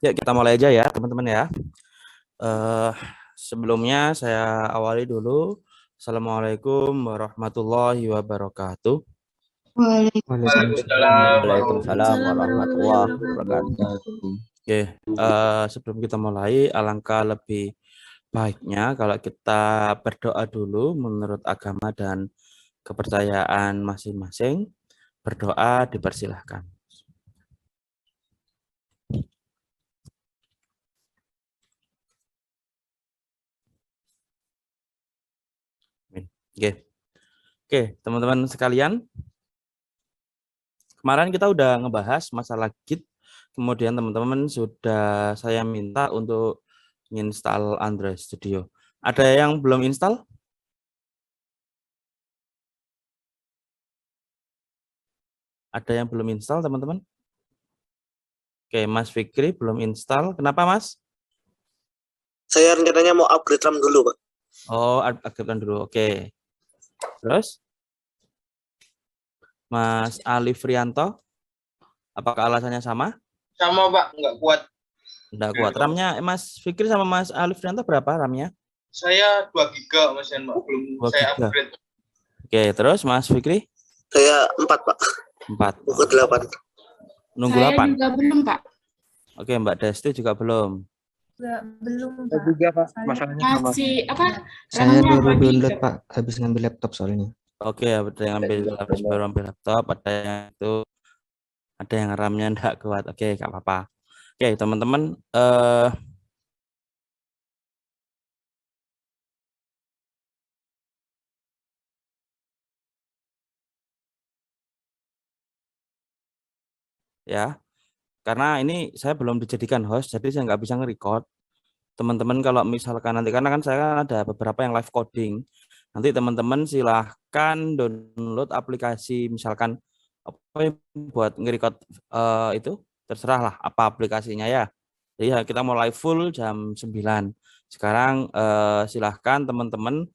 Ya, kita mulai aja ya, teman-teman ya. Sebelumnya saya awali dulu. Assalamualaikum warahmatullahi wabarakatuh. Waalaikumsalam Waalaikumsalam warahmatullahi wabarakatuh. wabarakatuh. Oke, sebelum kita mulai, alangkah lebih baiknya kalau kita berdoa dulu menurut agama dan kepercayaan masing-masing. Berdoa dipersilahkan. Amin. Oke, teman-teman sekalian. Kemarin kita udah ngebahas masalah Git, kemudian teman-teman sudah saya minta untuk install Android Studio. Ada yang belum install? Ada yang belum install, teman-teman? Oke, Mas Fikri belum install. Kenapa, Mas? Saya rencananya mau upgrade RAM dulu, Pak. Oh, upgrade dulu. Oke. Terus? Mas Ali Frianto, apakah alasannya sama? Sama Pak, nggak kuat. Nggak kuat. RAM-nya Mas Fikri sama Mas Ali Frianto berapa RAM-nya? Saya 2 giga Mas Yan, Pak. Belum 2 saya giga. upgrade. Oke, terus Mas Fikri? Saya 4, Pak. 4. Mau ke 8. Nunggu Saya 8? juga belum, Pak. Oke, Mbak Desti juga belum. Belum, Saya Pak. juga, Pak. Masalahnya sama. Masih apa? Saya RAM-nya baru apa download, giga? Pak. Habis ngambil laptop soalnya. Oke, ada yang baru ambil laptop, ada yang itu, ada yang RAM-nya enggak kuat. Oke, nggak apa-apa. Oke, teman-teman, ya, karena ini saya belum dijadikan host, jadi saya nggak bisa nge-record. Teman-teman kalau misalkan nanti, karena kan saya kan ada beberapa yang live coding, nanti teman-teman silahkan download aplikasi, misalkan apa yang buat nge-record itu, terserah lah apa aplikasinya ya. Jadi ya, kita mulai full jam 9. Sekarang silahkan teman-teman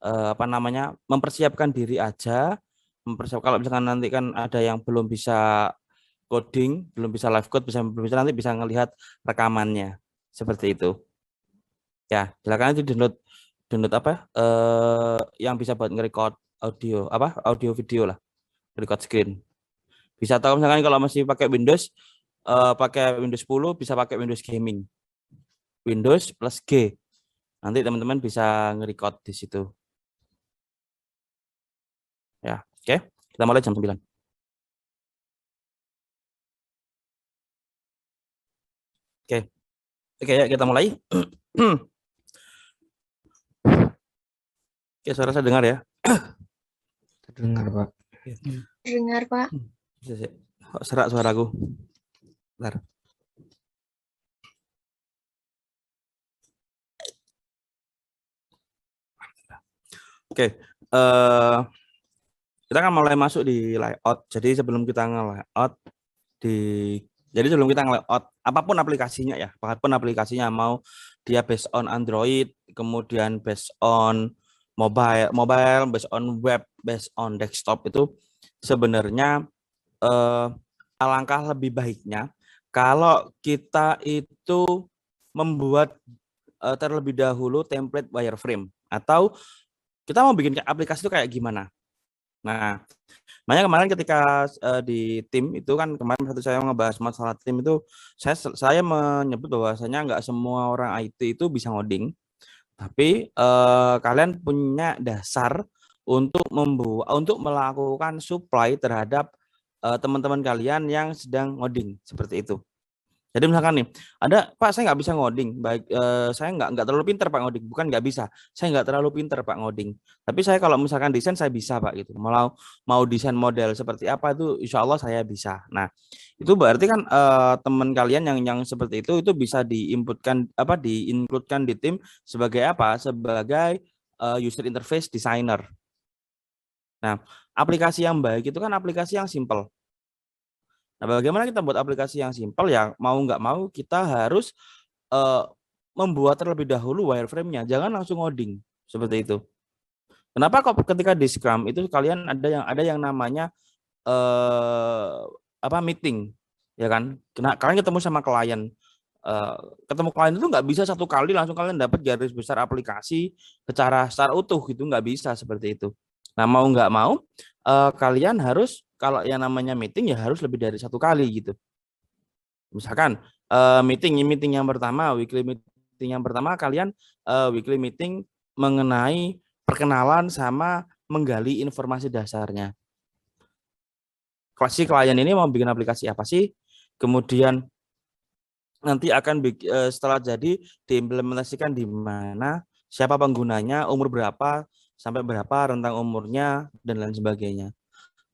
apa namanya mempersiapkan diri aja. Kalau misalkan nanti kan ada yang belum bisa coding, belum bisa live code, belum bisa nanti bisa ngelihat rekamannya seperti itu. Ya, silakan itu download apa? Yang bisa buat nge-record audio apa? Audio video lah, record screen. Bisa tahu misalkan kalau masih pakai Windows, pakai Windows 10 bisa pakai Windows Gaming. Windows plus G. Nanti teman-teman bisa nge-record di situ. Ya, oke. Kita mulai jam 9. Oke, ya kita mulai. Oke, suara saya dengar ya. Terdengar, Pak. Dengar, Pak. Serak suaraku. Bentar. Oke, kita kan mulai masuk di layout. Jadi sebelum kita nge-layout sebelum kita nge-layout apapun aplikasinya ya, apapun aplikasinya, mau dia based on Android, kemudian based on mobile, based on web, based on desktop, itu sebenarnya alangkah lebih baiknya kalau kita itu membuat terlebih dahulu template wireframe, atau kita mau bikin aplikasi itu kayak gimana. Nah, makanya kemarin ketika di tim itu kan kemarin satu saya ngebahas masalah tim itu, saya menyebut bahwasanya nggak semua orang IT itu bisa ngoding, tapi kalian punya dasar untuk melakukan supply terhadap teman-teman kalian yang sedang ngoding seperti itu. Jadi misalkan nih, ada Pak, saya nggak bisa ngoding, baik saya nggak terlalu pinter Pak ngoding, bukan nggak bisa, saya nggak terlalu pinter Pak ngoding, tapi saya kalau misalkan desain saya bisa Pak gitu, mau desain model seperti apa itu insya Allah saya bisa. Nah itu berarti kan teman kalian yang seperti itu bisa diinputkan di tim sebagai apa? Sebagai user interface designer. Nah aplikasi yang baik itu kan aplikasi yang simple. Nah, bagaimana kita buat aplikasi yang simpel ya, mau nggak mau kita harus membuat terlebih dahulu wireframe-nya, jangan langsung ngoding seperti itu. Kenapa kok ketika di Scrum itu kalian ada yang namanya meeting, ya kan? Kalian ketemu sama klien, ketemu klien itu nggak bisa satu kali langsung kalian dapat garis besar aplikasi secara utuh gitu, nggak bisa seperti itu. Nah mau nggak mau kalian harus kalau yang namanya meeting ya harus lebih dari satu kali gitu. Misalkan meeting yang pertama, weekly meeting yang pertama kalian weekly meeting mengenai perkenalan sama menggali informasi dasarnya. Si klien ini mau bikin aplikasi apa sih? Kemudian nanti akan setelah jadi diimplementasikan di mana, siapa penggunanya, umur berapa, sampai berapa rentang umurnya, dan lain sebagainya.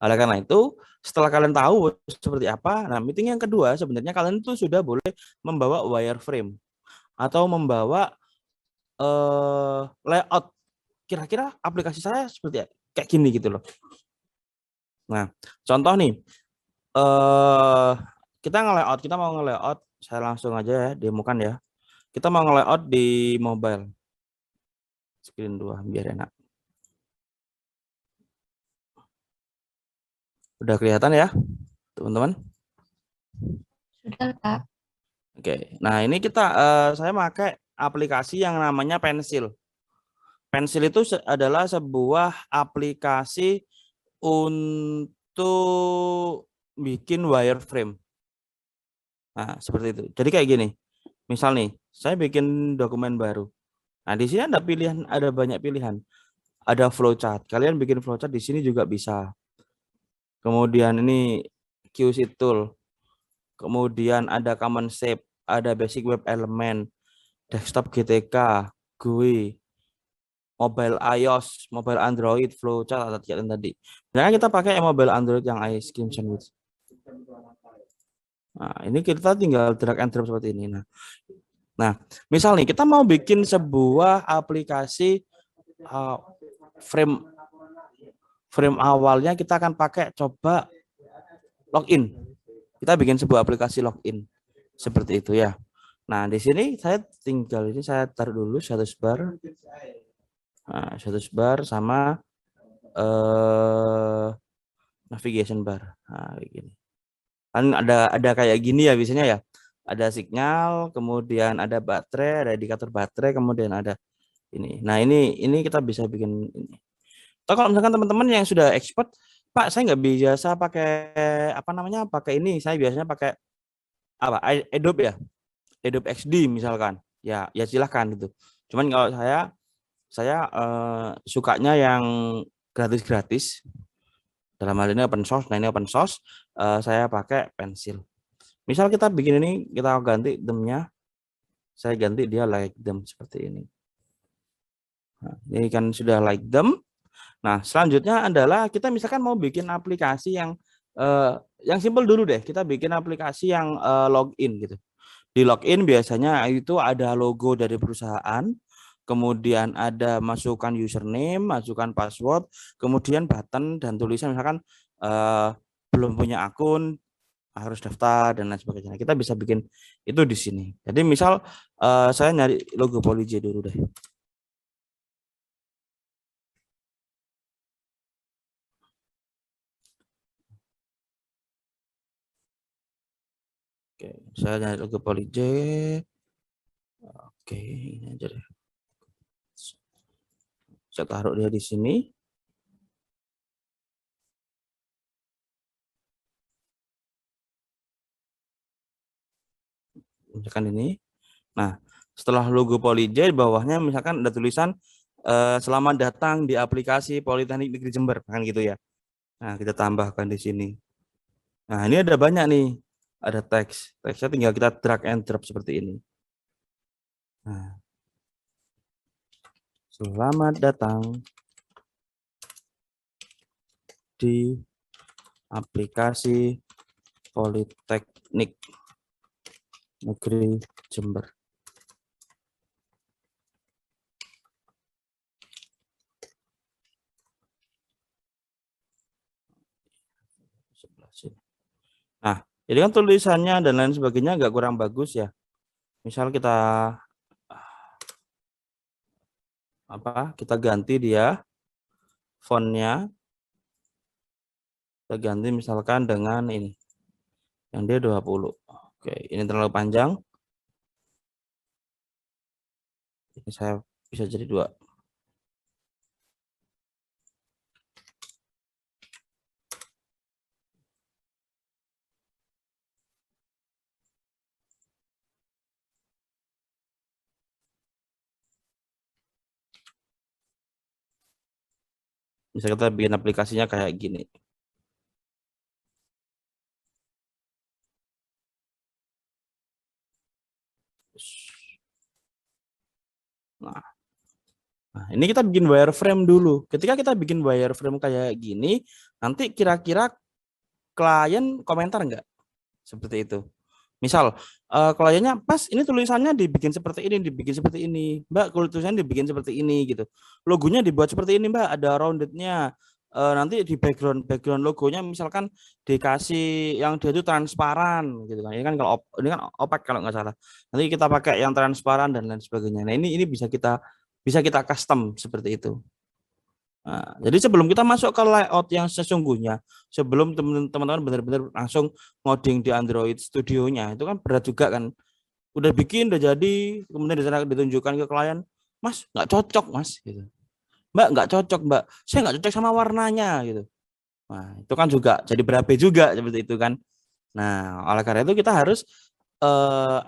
Oleh karena itu, setelah kalian tahu seperti apa, nah meeting yang kedua sebenarnya kalian itu sudah boleh membawa wireframe atau membawa layout. Kira-kira aplikasi saya seperti kayak gini gitu loh. Nah, contoh nih, kita mau nge-layout, saya langsung aja ya, demokan ya. Kita mau nge-layout di mobile. Screen 2 biar enak. Udah kelihatan ya, teman-teman? Sudah, Kak. Oke. Nah, ini saya pakai aplikasi yang namanya Pensil. Pensil itu adalah sebuah aplikasi untuk bikin wireframe. Nah, seperti itu. Jadi kayak gini. Misal nih, saya bikin dokumen baru. Nah, di sini ada banyak pilihan. Ada flowchart. Kalian bikin flowchart di sini juga bisa. Kemudian ini QC tool. Kemudian ada common shape, ada basic web element, desktop GTK, GUI, mobile iOS, mobile Android, flowchart atau tadi. Nah, kita pakai mobile Android yang ice cream sandwich. Nah, ini kita tinggal drag and drop seperti ini. Nah, misal nih kita mau bikin sebuah aplikasi frame awalnya kita akan pakai coba login. Kita bikin sebuah aplikasi login seperti itu ya. Nah, di sini saya taruh dulu status bar. Nah, status bar sama navigation bar. Nah, kayak gini. Kan ada kayak gini ya biasanya ya. Ada sinyal, kemudian ada baterai, ada indikator baterai, kemudian ada ini. Nah, ini kita bisa bikin ini. Atau kalau misalkan teman-teman yang sudah expert, Pak, saya nggak biasa pakai pakai ini. Saya biasanya pakai apa? Adobe ya. Adobe XD misalkan. Ya silahkan gitu. Cuman kalau saya sukanya yang gratis-gratis. Dalam hal ini open source. Nah, ini open source. Saya pakai Pensil. Misal kita bikin ini, kita ganti theme-nya. Saya ganti dia like them seperti ini. Nah, ini kan sudah like them. Nah, selanjutnya adalah kita misalkan mau bikin aplikasi yang simple dulu deh. Kita bikin aplikasi yang login gitu. Di login biasanya itu ada logo dari perusahaan, kemudian ada masukkan username, masukkan password, kemudian button dan tulisan misalkan belum punya akun, harus daftar dan lain sebagainya. Kita bisa bikin itu di sini. Jadi misal saya nyari logo Polij dulu deh. Oke, saya nyari logo Polij. Oke, ini aja deh. Saya taruh dia di sini. Misalkan ini. Nah, setelah logo Polij di bawahnya misalkan ada tulisan selamat datang di aplikasi Politeknik Negeri Jember, kan gitu ya. Nah, kita tambahkan di sini. Nah, ini ada banyak nih. Ada teks. Teksnya tinggal kita drag and drop seperti ini. Nah. Selamat datang di aplikasi Politeknik Negeri Jember. Nah, ini kan tulisannya dan lain sebagainya agak kurang bagus ya. Misal kita kita ganti dia fontnya, kita ganti misalkan dengan ini yang dia 20. Oke, ini terlalu panjang. Ini saya bisa jadi 2. Bisa kita bikin aplikasinya kayak gini. Nah, ini kita bikin wireframe dulu. Ketika kita bikin wireframe kayak gini, nanti kira-kira klien komentar nggak? Seperti itu. Misal, kliennya pas ini tulisannya dibikin seperti ini, dibikin seperti ini. Mbak, kalau tulisannya dibikin seperti ini gitu. Logonya dibuat seperti ini, Mbak, ada roundednya. Nanti di background logonya misalkan dikasih yang dia itu transparan gitu kan. Ini kan kalau ini kan opak kalau nggak salah. Nanti kita pakai yang transparan dan lain sebagainya. Nah, ini bisa kita custom seperti itu. Nah, jadi sebelum kita masuk ke layout yang sesungguhnya, sebelum teman-teman benar-benar langsung ngoding di Android Studio-nya, itu kan berat juga kan. Udah bikin, udah jadi, kemudian di sana ditunjukkan ke klien, Mas, nggak cocok, Mas. Gitu. Mbak, nggak cocok, Mbak. Saya nggak cocok sama warnanya. Gitu. Nah, itu kan juga jadi berabe juga seperti itu kan. Nah, oleh karena itu kita harus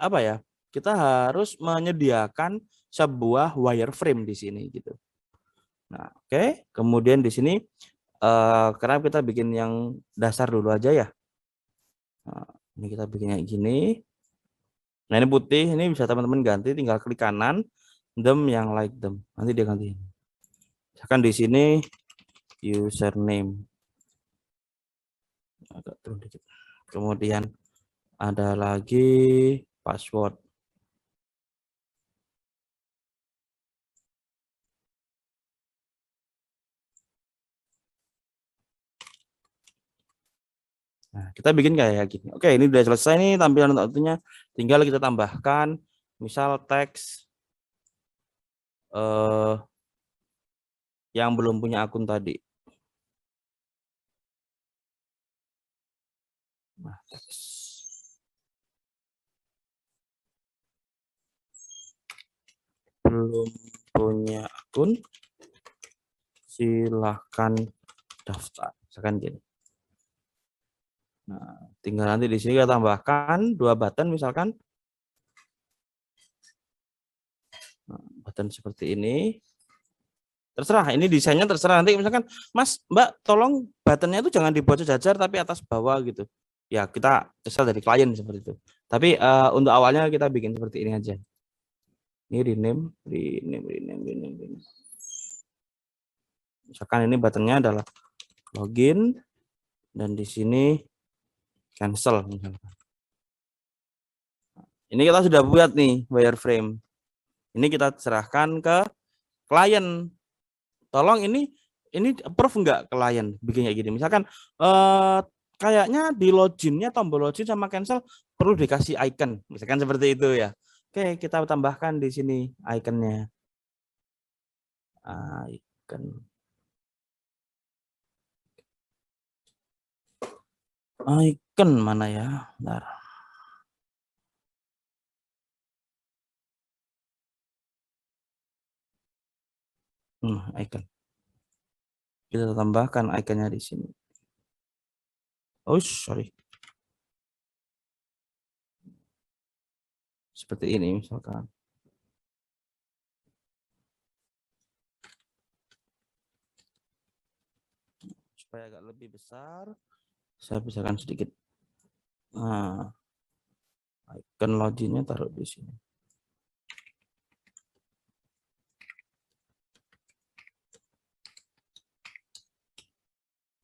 apa ya? Kita harus menyediakan sebuah wireframe di sini gitu. Nah, oke. Kemudian di sini karena kita bikin yang dasar dulu aja ya. Nah, ini kita bikin kayak gini. Nah, ini putih, ini bisa teman-teman ganti, tinggal klik kanan, them yang like them. Nanti dia ganti. Misalkan di sini username. Agak turun dikit. Kemudian ada lagi password. Nah, kita bikin kayak gini. Oke, ini udah selesai nih tampilan untuk tinggal kita tambahkan misal teks yang belum punya akun tadi. Nah, belum punya akun, silahkan daftar. Misalkan gini. Nah, tinggal nanti di sini kita tambahkan 2 button misalkan. Nah, button seperti ini. Terserah, ini desainnya terserah. Nanti misalkan, Mas, Mbak, tolong buttonnya itu jangan dibuat sejajar tapi atas bawah gitu. Ya, kita terserah dari klien seperti itu. Tapi untuk awalnya kita bikin seperti ini aja. Ini rename. Misalkan ini buttonnya adalah login dan di sini cancel misalkan. Ini kita sudah buat nih wireframe. Ini kita serahkan ke klien. Tolong ini approve enggak klien bikin kayak gini. Misalkan kayaknya di loginnya tombol login sama cancel perlu dikasih icon. Misalkan seperti itu ya. Oke, kita tambahkan di sini iconnya. Icon. Icon mana ya? Bentar. Icon. Kita tambahkan iconnya di sini. Oh, sorry. Seperti ini misalkan. Supaya agak lebih besar, saya pisahkan sedikit. Nah, icon loginnya taruh di sini.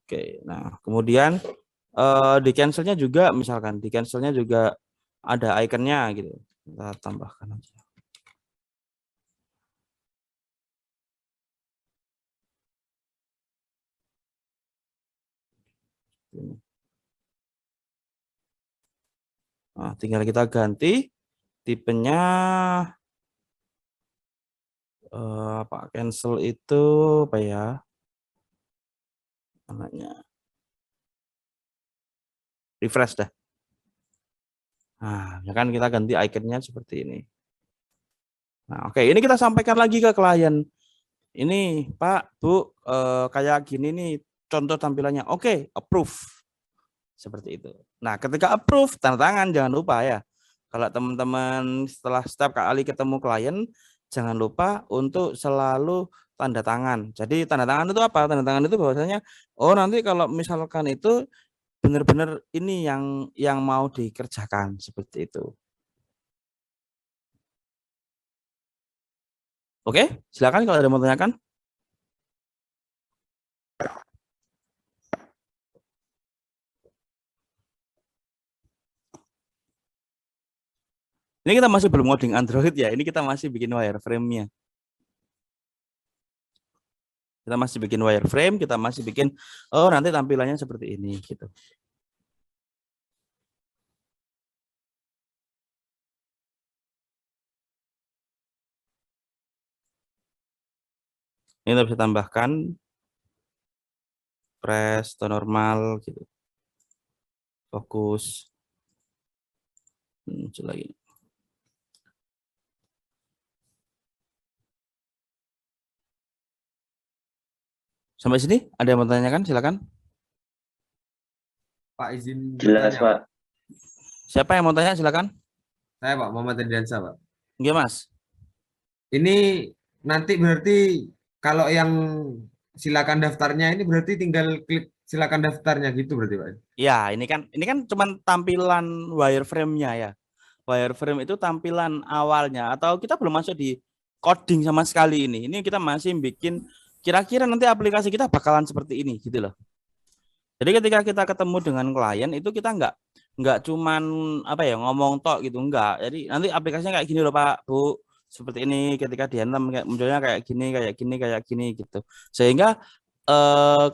Oke, nah kemudian di cancelnya juga misalkan di cancelnya juga ada iconnya gitu. Kita tambahkan aja. Nah, tinggal kita ganti tipenya apa cancel itu apa ya namanya, refresh dah. Nah, misalkan kita ganti iconnya seperti ini. Nah, oke, ini kita sampaikan lagi ke klien. Ini Pak, Bu, kayak gini nih contoh tampilannya. Oke, approve. Seperti itu. Nah, ketika approve, tanda tangan, jangan lupa ya. Kalau teman-teman setelah setiap kali ketemu klien, jangan lupa untuk selalu tanda tangan. Jadi tanda tangan itu apa? Tanda tangan itu bahwasanya, oh nanti kalau misalkan itu benar-benar ini yang mau dikerjakan seperti itu. Oke, silakan kalau ada mau tanyakan. Ini kita masih belum ngoding Android ya. Ini kita masih bikin wireframe-nya. Kita masih bikin wireframe, kita masih bikin, oh nanti tampilannya seperti ini gitu. Ini kita bisa tambahkan press atau normal gitu. Fokus. Muncul lagi. Sampai sini ada yang mau tanyakan? Silakan. Pak izin Jelas, bertanya, Pak. Siapa yang mau tanya? Silakan. Saya Pak Muhammad Tendiansa, Pak. Iya, Mas. Ini nanti berarti kalau yang silakan daftarnya ini berarti tinggal klik silakan daftarnya gitu berarti Pak. Ya, ini kan cuman tampilan wireframe-nya ya. Wireframe itu tampilan awalnya atau kita belum masuk di coding sama sekali ini. Ini kita masih bikin kira-kira nanti aplikasi kita bakalan seperti ini gitu loh. Jadi ketika kita ketemu dengan klien itu kita nggak cuman apa ya ngomong tok gitu enggak. Jadi nanti aplikasinya kayak gini loh Pak, Bu. Seperti ini ketika dihantam kayak munculnya kayak gini gitu. Sehingga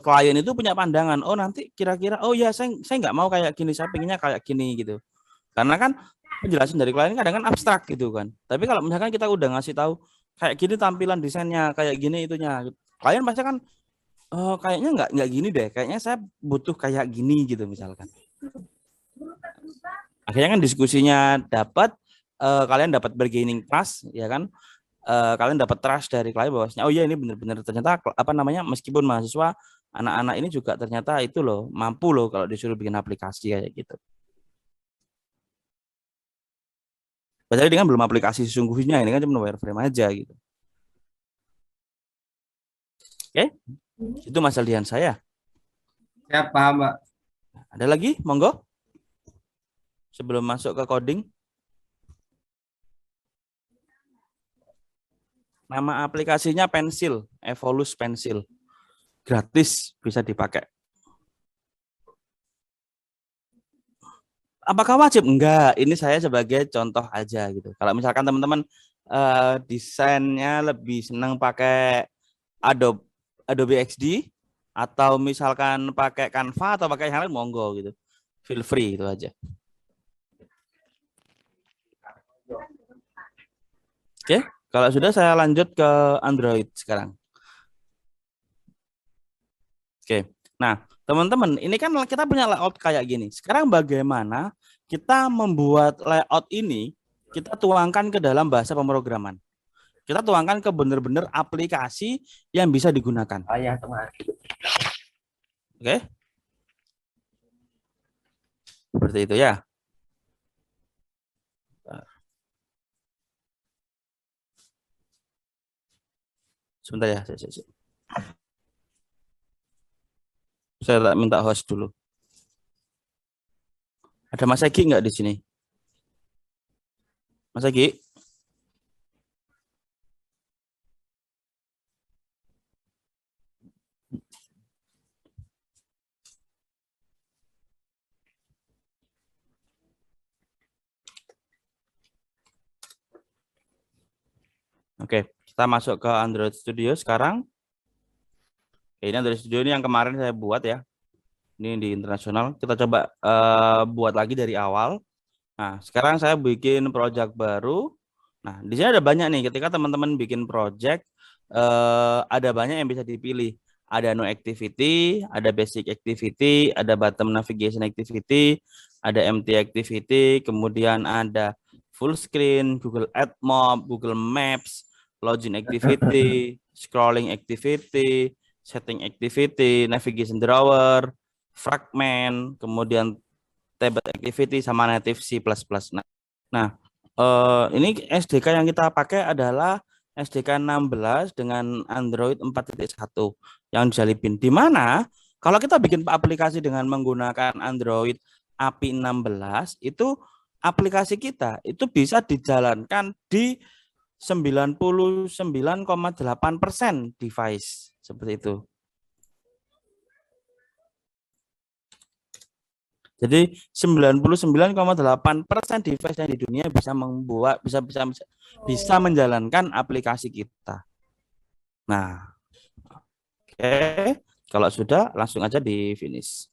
klien itu punya pandangan, oh nanti kira-kira oh ya saya nggak mau kayak gini, saya pengennya kayak gini gitu. Karena kan penjelasan dari klien kadang kan abstrak gitu kan. Tapi kalau misalkan kita udah ngasih tahu kayak gini tampilan desainnya, kayak gini itunya, klien pasti kan kayaknya nggak gini deh, kayaknya saya butuh kayak gini gitu misalkan. Akhirnya kan diskusinya dapat, kalian dapat bargaining trust ya kan, kalian dapat trust dari klien bahwasanya oh iya ini benar-benar ternyata apa namanya meskipun mahasiswa anak-anak ini juga ternyata itu loh mampu loh kalau disuruh bikin aplikasi kayak gitu. Padahal ini kan belum aplikasi sesungguhnya, ini kan cuma wireframe aja gitu. Oke, itu masalihan saya. Siap, paham Pak. Ada lagi, monggo. Sebelum masuk ke coding. Nama aplikasinya Pensil, Evolus Pensil. Gratis, bisa dipakai. Apakah wajib? Enggak, ini saya sebagai contoh aja gitu. Kalau misalkan teman-teman desainnya lebih senang pakai Adobe XD atau misalkan pakai Canva atau pakai yang lain monggo gitu. Feel free itu aja. Oke, kalau sudah saya lanjut ke Android sekarang. Oke. Nah, teman-teman, ini kan kita punya layout kayak gini. Sekarang bagaimana kita membuat layout ini kita tuangkan ke dalam bahasa pemrograman. Kita tuangkan ke benar-benar aplikasi yang bisa digunakan. Oke. Seperti itu ya. Sebentar ya, saya minta host dulu. Ada Mas Egi nggak di sini? Mas Egi? Oke, kita masuk ke Android Studio sekarang. Ini Android Studio ini yang kemarin saya buat ya. Ini di internasional. Kita coba buat lagi dari awal. Nah, sekarang saya bikin project baru. Nah, di sini ada banyak nih. Ketika teman-teman bikin project, ada banyak yang bisa dipilih. Ada no activity, ada basic activity, ada bottom navigation activity, ada empty activity, kemudian ada full screen, Google AdMob, Google Maps, login activity, scrolling activity, setting activity, navigation drawer, fragment, kemudian table activity sama native C++. Nah, ini SDK yang kita pakai adalah SDK 16 dengan Android 4.1 yang disalipin. Di mana kalau kita bikin aplikasi dengan menggunakan Android API 16, itu aplikasi kita itu bisa dijalankan di 99,8% device seperti itu. Jadi 99,8% device yang di dunia bisa bisa menjalankan aplikasi kita. Nah, oke, kalau sudah langsung aja di finish.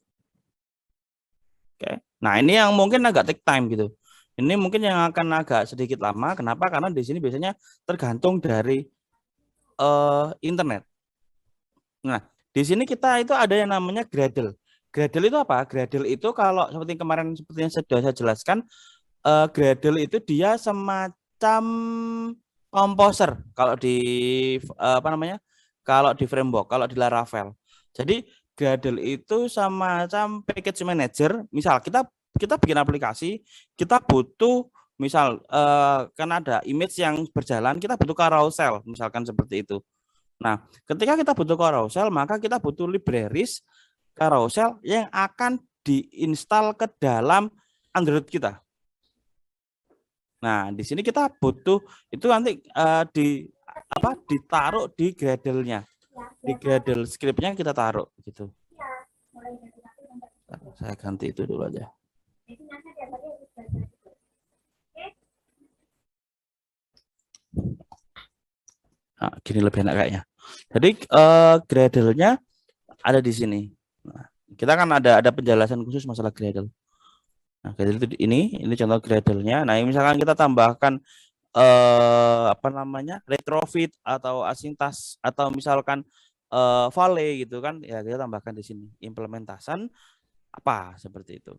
Oke. Nah, ini yang mungkin agak take time gitu. Ini mungkin yang akan agak sedikit lama. Kenapa? Karena di sini biasanya tergantung dari internet. Nah, di sini kita itu ada yang namanya Gradle. Gradle itu apa? Gradle itu kalau seperti kemarin seperti yang sudah saya jelaskan, Gradle itu dia semacam composer kalau di Kalau di framework, kalau di Laravel. Jadi Gradle itu semacam package manager. Misal kita bikin aplikasi, kita butuh misal kan ada image yang berjalan, kita butuh carousel, misalkan seperti itu. Nah, ketika kita butuh carousel, maka kita butuh libraries carousel yang akan diinstal ke dalam Android kita. Nah, di sini kita butuh itu nanti ditaruh di Gradle-nya. Di Gradle script-nya kita taruh gitu. Saya ganti itu dulu aja. Nah, gini lebih enak kayaknya. Jadi Gradle-nya ada di sini. Nah, kita kan ada penjelasan khusus masalah Gradle. Nah, Gradle itu ini contoh Gradle-nya. Nah, misalkan kita tambahkan retrofit atau asintas atau misalkan Valley gitu kan, ya kita tambahkan di sini implementasan apa seperti itu.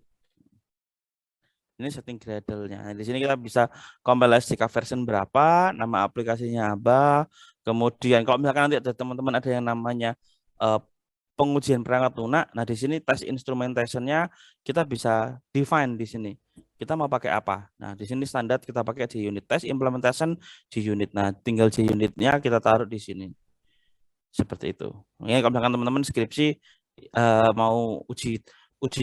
Ini setting Gradle-nya. Nah, di sini kita bisa kompilasi ke version berapa, nama aplikasinya apa. Kemudian kalau misalkan nanti ada teman-teman ada yang namanya pengujian perangkat lunak, nah di sini test instrumentation-nya kita bisa define di sini. Kita mau pakai apa? Nah, di sini standar kita pakai JUnit, test implementation JUnit. Nah, tinggal JUnit-nya kita taruh di sini. Seperti itu. Ini kalau misalkan teman-teman skripsi mau uji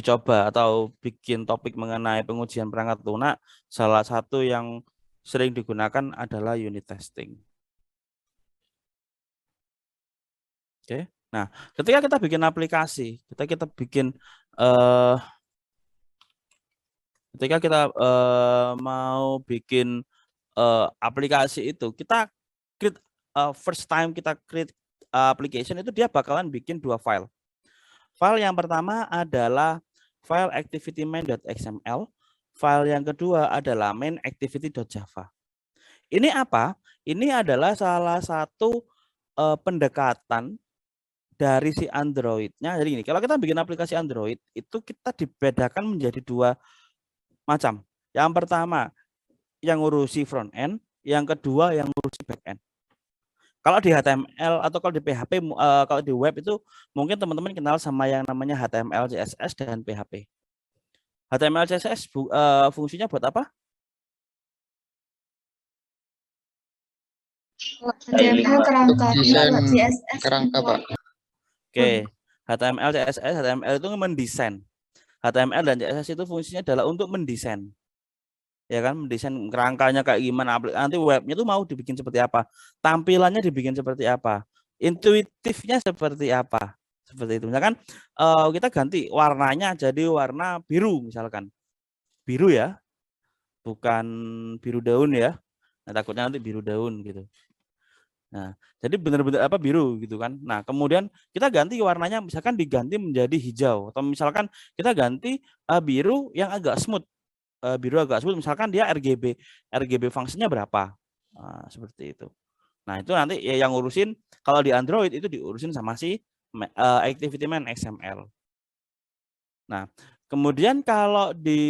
coba atau bikin topik mengenai pengujian perangkat lunak, salah satu yang sering digunakan adalah unit testing. Oke. Nah, ketika kita bikin aplikasi, ketika kita mau bikin aplikasi itu, kita create first time kita create application itu dia bakalan bikin dua file. File yang pertama adalah file activity-main.xml, file yang kedua adalah main-activity.java. Ini apa? Ini adalah salah satu pendekatan dari si Android-nya. Jadi ini, kalau kita bikin aplikasi Android, itu kita dibedakan menjadi dua macam. Yang pertama, yang ngurusi front end, yang kedua yang ngurusi back end. Kalau di HTML atau kalau di PHP, kalau di web itu mungkin teman-teman kenal sama yang namanya HTML, CSS, dan PHP. HTML, CSS fungsinya buat apa? HTML kerangka, CSS kerangka, Pak. Oke, HTML, CSS, HTML itu mendesain. HTML dan CSS itu fungsinya adalah untuk mendesain. Ya kan, mendesain kerangkanya kayak gimana, nanti webnya tuh mau dibikin seperti apa, tampilannya dibikin seperti apa, intuitifnya seperti apa, seperti itu. Misalkan kita ganti warnanya jadi warna biru misalkan, biru ya, bukan biru daun ya. Nah, takutnya nanti biru daun gitu. Nah, jadi benar-benar biru gitu kan. Nah, kemudian kita ganti warnanya, misalkan diganti menjadi hijau, atau misalkan kita ganti biru yang agak smooth. Biru agak smooth, misalkan dia RGB fungsinya berapa. Nah, seperti itu. Nah, itu nanti ya yang ngurusin, kalau di Android itu diurusin sama si activity-main XML. Nah, Kemudian kalau di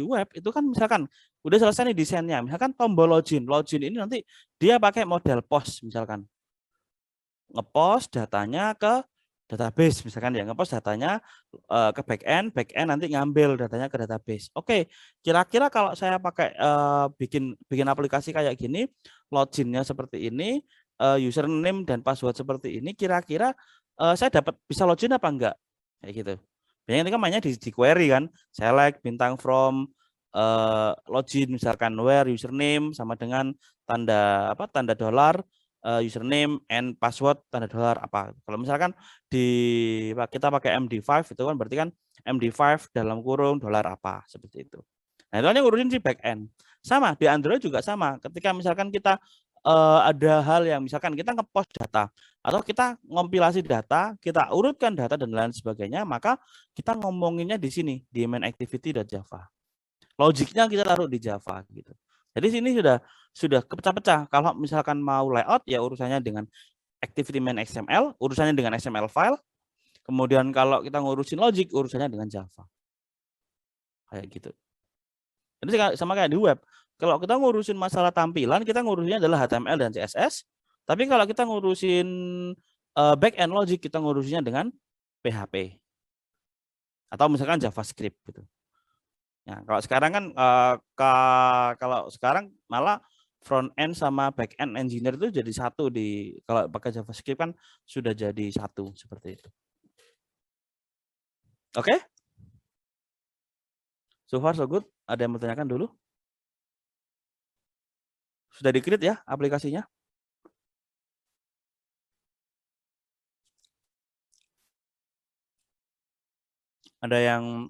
web itu kan misalkan udah selesai nih desainnya, misalkan tombol login. Login ini nanti dia pakai model post misalkan. Ngepost datanya ke database misalkan ya, ngepost datanya ke backend nanti ngambil datanya ke database. Oke, kira-kira kalau saya pakai bikin aplikasi kayak gini, loginnya seperti ini, username dan password seperti ini, kira-kira saya dapat bisa login apa enggak? Kayak gitu. Biasanya itu kan mainnya di query kan, select bintang from login misalkan where username sama dengan tanda dolar, username and password tanda dolar apa. Kalau misalkan kita pakai MD5 itu kan berarti kan MD5 dalam kurung dolar apa seperti itu. Nah, itu hanya ngurusin di back end. Sama di Android juga sama. Ketika misalkan kita ada hal yang misalkan kita ngepost data atau kita ngompilasi data, kita urutkan data dan lain sebagainya, maka kita ngomonginnya di sini di main activity.java. Logiknya kita taruh di Java gitu. Jadi sini sudah kepecah-pecah. Kalau misalkan mau layout ya urusannya dengan activity main XML, urusannya dengan XML file. Kemudian kalau kita ngurusin logic urusannya dengan Java. Kayak gitu. Jadi sama kayak di web. Kalau kita ngurusin masalah tampilan, kita ngurusinnya adalah HTML dan CSS. Tapi kalau kita ngurusin back-end logic, kita ngurusinnya dengan PHP. Atau misalkan JavaScript gitu. Nah, kalau sekarang kan kalau sekarang malah front end sama back end engineer itu jadi satu kalau pakai JavaScript kan sudah jadi satu seperti itu. Oke? So far so good. Ada yang bertanyakan dulu? Sudah di-create ya aplikasinya? Ada yang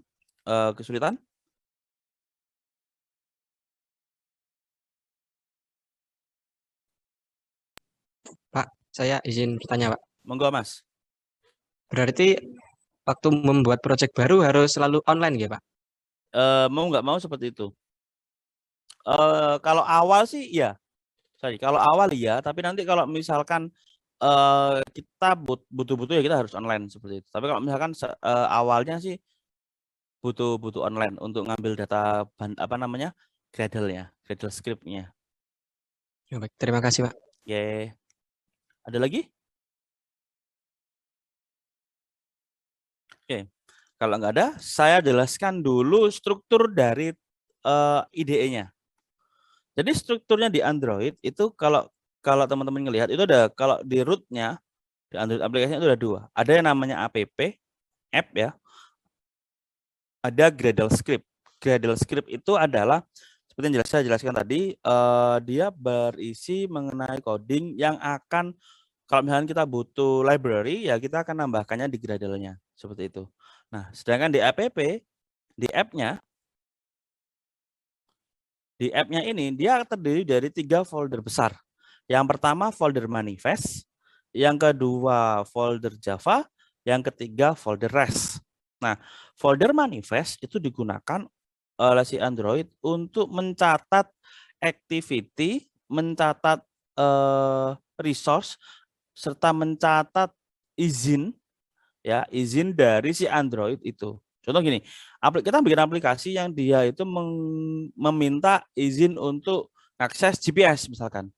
kesulitan? Pak, saya izin bertanya, Pak. Monggo, Mas. Berarti waktu membuat proyek baru harus selalu online ya, Pak? Mau nggak mau seperti itu. Kalau awal sih ya. Kalau awal ya, tapi nanti kalau misalkan kita butuh ya kita harus online seperti itu. Tapi kalau misalkan awalnya sih butuh online untuk ngambil data Gradle-nya, Gradle script-nya. Ya, baik. Terima kasih, Pak. Oke. Ada lagi? Oke. Kalau nggak ada, saya jelaskan dulu struktur dari IDE-nya. Jadi strukturnya di Android itu kalau teman-teman ngelihat itu ada kalau di root-nya di Android aplikasinya itu ada dua. Ada yang namanya app ya. Ada Gradle script. Gradle script itu adalah seperti yang saya jelaskan tadi, dia berisi mengenai coding yang akan kalau misalnya kita butuh library ya kita akan nambahkannya di Gradle-nya seperti itu. Nah, sedangkan di app-nya ini dia terdiri dari 3 folder besar. Yang pertama folder manifest, yang kedua folder Java, yang ketiga folder REST. Nah, folder manifest itu digunakan oleh si Android untuk mencatat activity, mencatat resource, serta mencatat izin dari si Android itu. Contoh gini, kita bikin aplikasi yang dia itu meminta izin untuk akses GPS misalkan.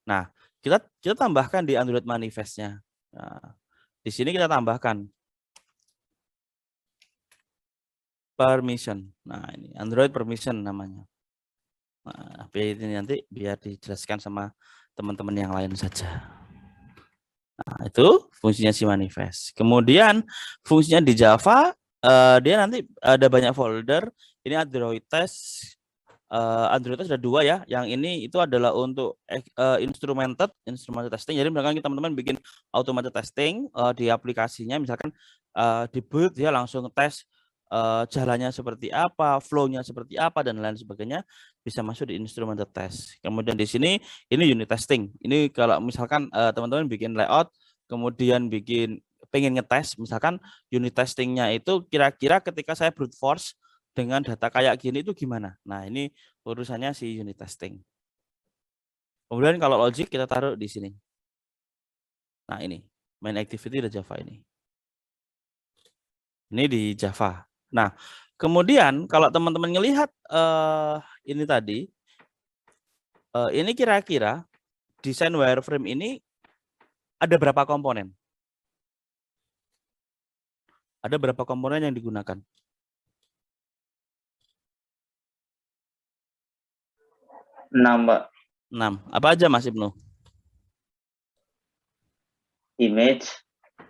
Nah, kita tambahkan di Android manifest-nya. Nah, di sini kita tambahkan permission. Nah, ini Android permission namanya. Nah, ini nanti biar dijelaskan sama teman-teman yang lain saja. Nah, itu fungsinya si manifest. Kemudian fungsinya di Java dia nanti ada banyak folder. Ini Android test. Android test ada 2 ya. Yang ini itu adalah untuk instrumented testing. Jadi misalkan teman-teman bikin automated testing di aplikasinya, misalkan di boot dia langsung tes jalannya seperti apa, flow-nya seperti apa dan lain sebagainya bisa masuk di instrumented test. Kemudian di sini ini unit testing. Ini kalau misalkan teman-teman bikin layout, kemudian pengen ngetes, misalkan unit testingnya itu kira-kira ketika saya brute force dengan data kayak gini itu gimana? Nah, ini urusannya si unit testing. Kemudian kalau logic kita taruh di sini. Nah, ini main activity di Java ini. Ini di Java. Nah, Kemudian kalau teman-teman ngelihat ini tadi, ini kira-kira desain wireframe ini ada berapa komponen? Ada berapa komponen yang digunakan? 6, Pak. 6. Apa aja Mas Ibnu? Image,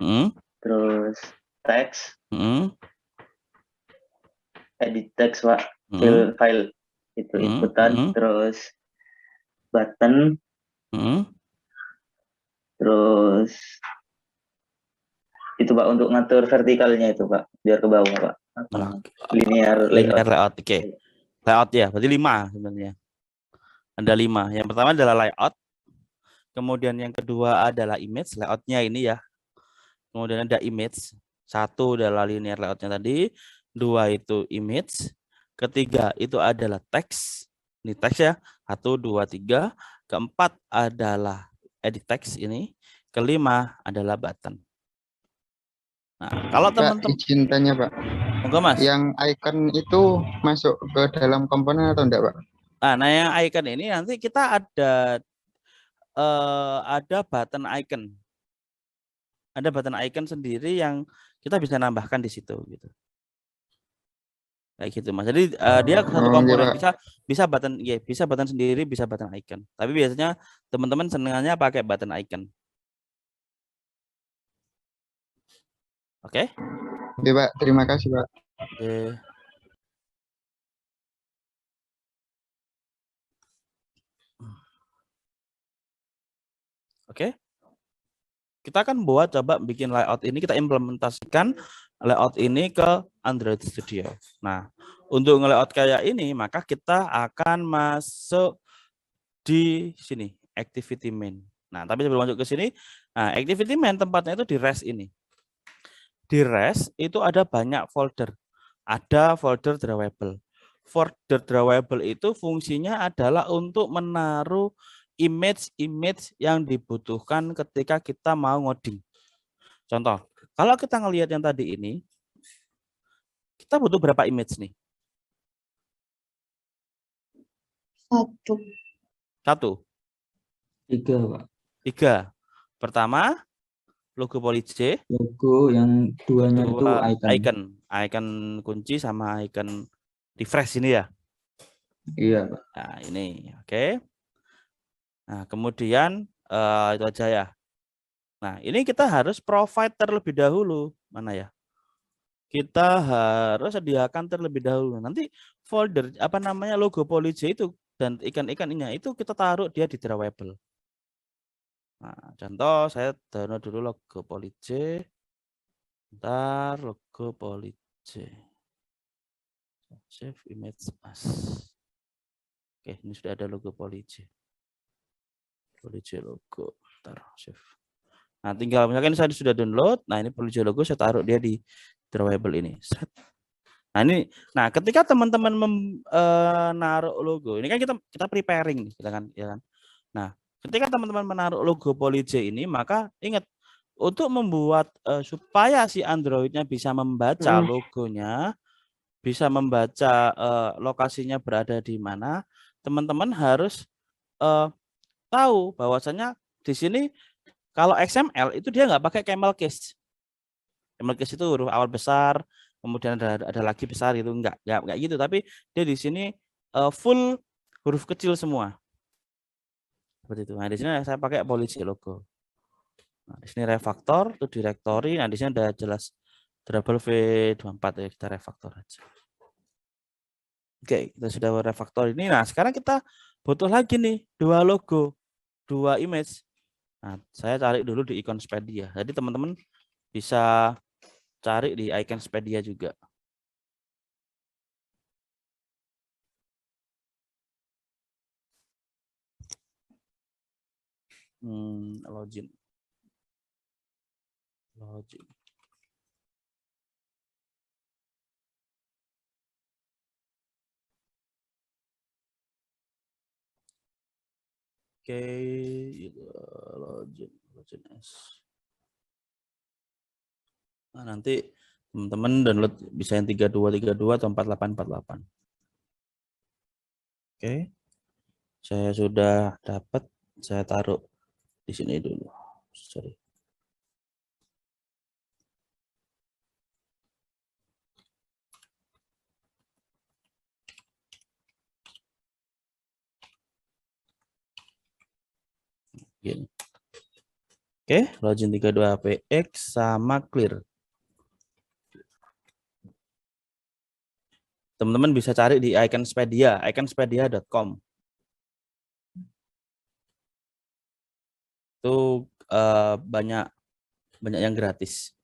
Hmm? terus text, Hmm? edit text, Pak. Hmm? File itu Hmm? inputan, Hmm? terus button, Hmm? terus itu Pak untuk ngatur vertikalnya itu Pak, biar ke bawah Pak. Linear Linear layout. layout. Oke. Layout ya, berarti 5 sebenarnya. Ada 5. Yang pertama adalah layout. Kemudian yang kedua adalah image, layoutnya ini ya. Kemudian ada image. 1 adalah linear layoutnya tadi. 2 itu image. Ketiga itu adalah teks. Ini teks ya. 1, 2, 3. Keempat adalah edit text ini. Kelima adalah button. Nah, kalau Pak, teman-teman, izin tanya Pak, monggo Mas. yang icon itu masuk ke dalam komponen atau enggak Pak? Nah, yang icon ini nanti kita ada button icon. Ada button icon sendiri yang kita bisa nambahkan di situ gitu. Kayak gitu Mas. Jadi dia satu Oh, komponen iya, Pak. bisa button ya, bisa button sendiri, bisa button icon. Tapi biasanya teman-teman senangannya pakai button icon. Oke? Oke Pak, terima kasih Pak. Oke. Oke. Kita akan buat coba bikin layout ini, kita implementasikan layout ini ke Android Studio. Nah, untuk nge-layout kayak ini, maka kita akan masuk di sini, activity main. Nah, tapi sebelum masuk ke sini, nah, activity main tempatnya itu di REST ini. Di REST itu ada banyak folder. Ada folder drawable. Folder drawable itu fungsinya adalah untuk menaruh image-image yang dibutuhkan ketika kita mau ngoding. Contoh, kalau kita ngelihat yang tadi ini, kita butuh berapa image nih? 1. 1, 3 Pak. 3. Pertama, logo Poly-J. Logo yang duanya itu Dua, icon. icon kunci sama icon refresh ini ya. Iya Pak. Nah, ini oke. Nah, kemudian itu aja ya. Nah, ini kita harus provide terlebih dahulu. Mana ya? Kita harus sediakan terlebih dahulu. Nanti folder apa namanya logo Poly-J itu dan ikan-ikannya itu kita taruh dia di drawable. Nah, contoh saya download dulu logo Poly-J. Bentar, logo Poly-J. Save image as. Oke, ini sudah ada logo Poly-J. Poly-J logo. Bentar, save. Nah, tinggal misalkan saya sudah download. Nah, ini Poly-J logo saya taruh dia di drawable ini. Set. Nah, ini ketika teman-teman menaruh logo, ini kan kita preparing nih, kita kan ya kan. Nah, ketika teman-teman menaruh logo Poly-J ini, maka ingat untuk membuat supaya si Android-nya bisa membaca logonya, bisa membaca lokasinya berada di mana, teman-teman harus tahu bahwasanya di sini kalau XML itu dia nggak pakai camel case. Camel case itu huruf awal besar, kemudian ada lagi besar itu enggak gitu, tapi dia di sini full huruf kecil semua. Seperti itu. Nah, di sini saya pakai Poly-J logo. Nah, di sini refactor itu directory. Nah, di sini ada jelas double V24 ya, kita refactor aja. Oke, kita sudah refactor ini. Nah, sekarang kita butuh lagi nih 2 logo, 2 image. Nah, saya cari dulu di Iconspedia. Jadi teman-teman bisa cari di Iconspedia juga. Login. Oke, login S. Nah, nanti Teman-teman download bisa yang 3232 atau 4848. Oke. Saya sudah dapat, saya taruh di sini dulu. Sorry. Gini. Oke, login 32APX sama clear. Teman-teman bisa cari di Iconspedia, iconspedia.com. Itu banyak yang gratis.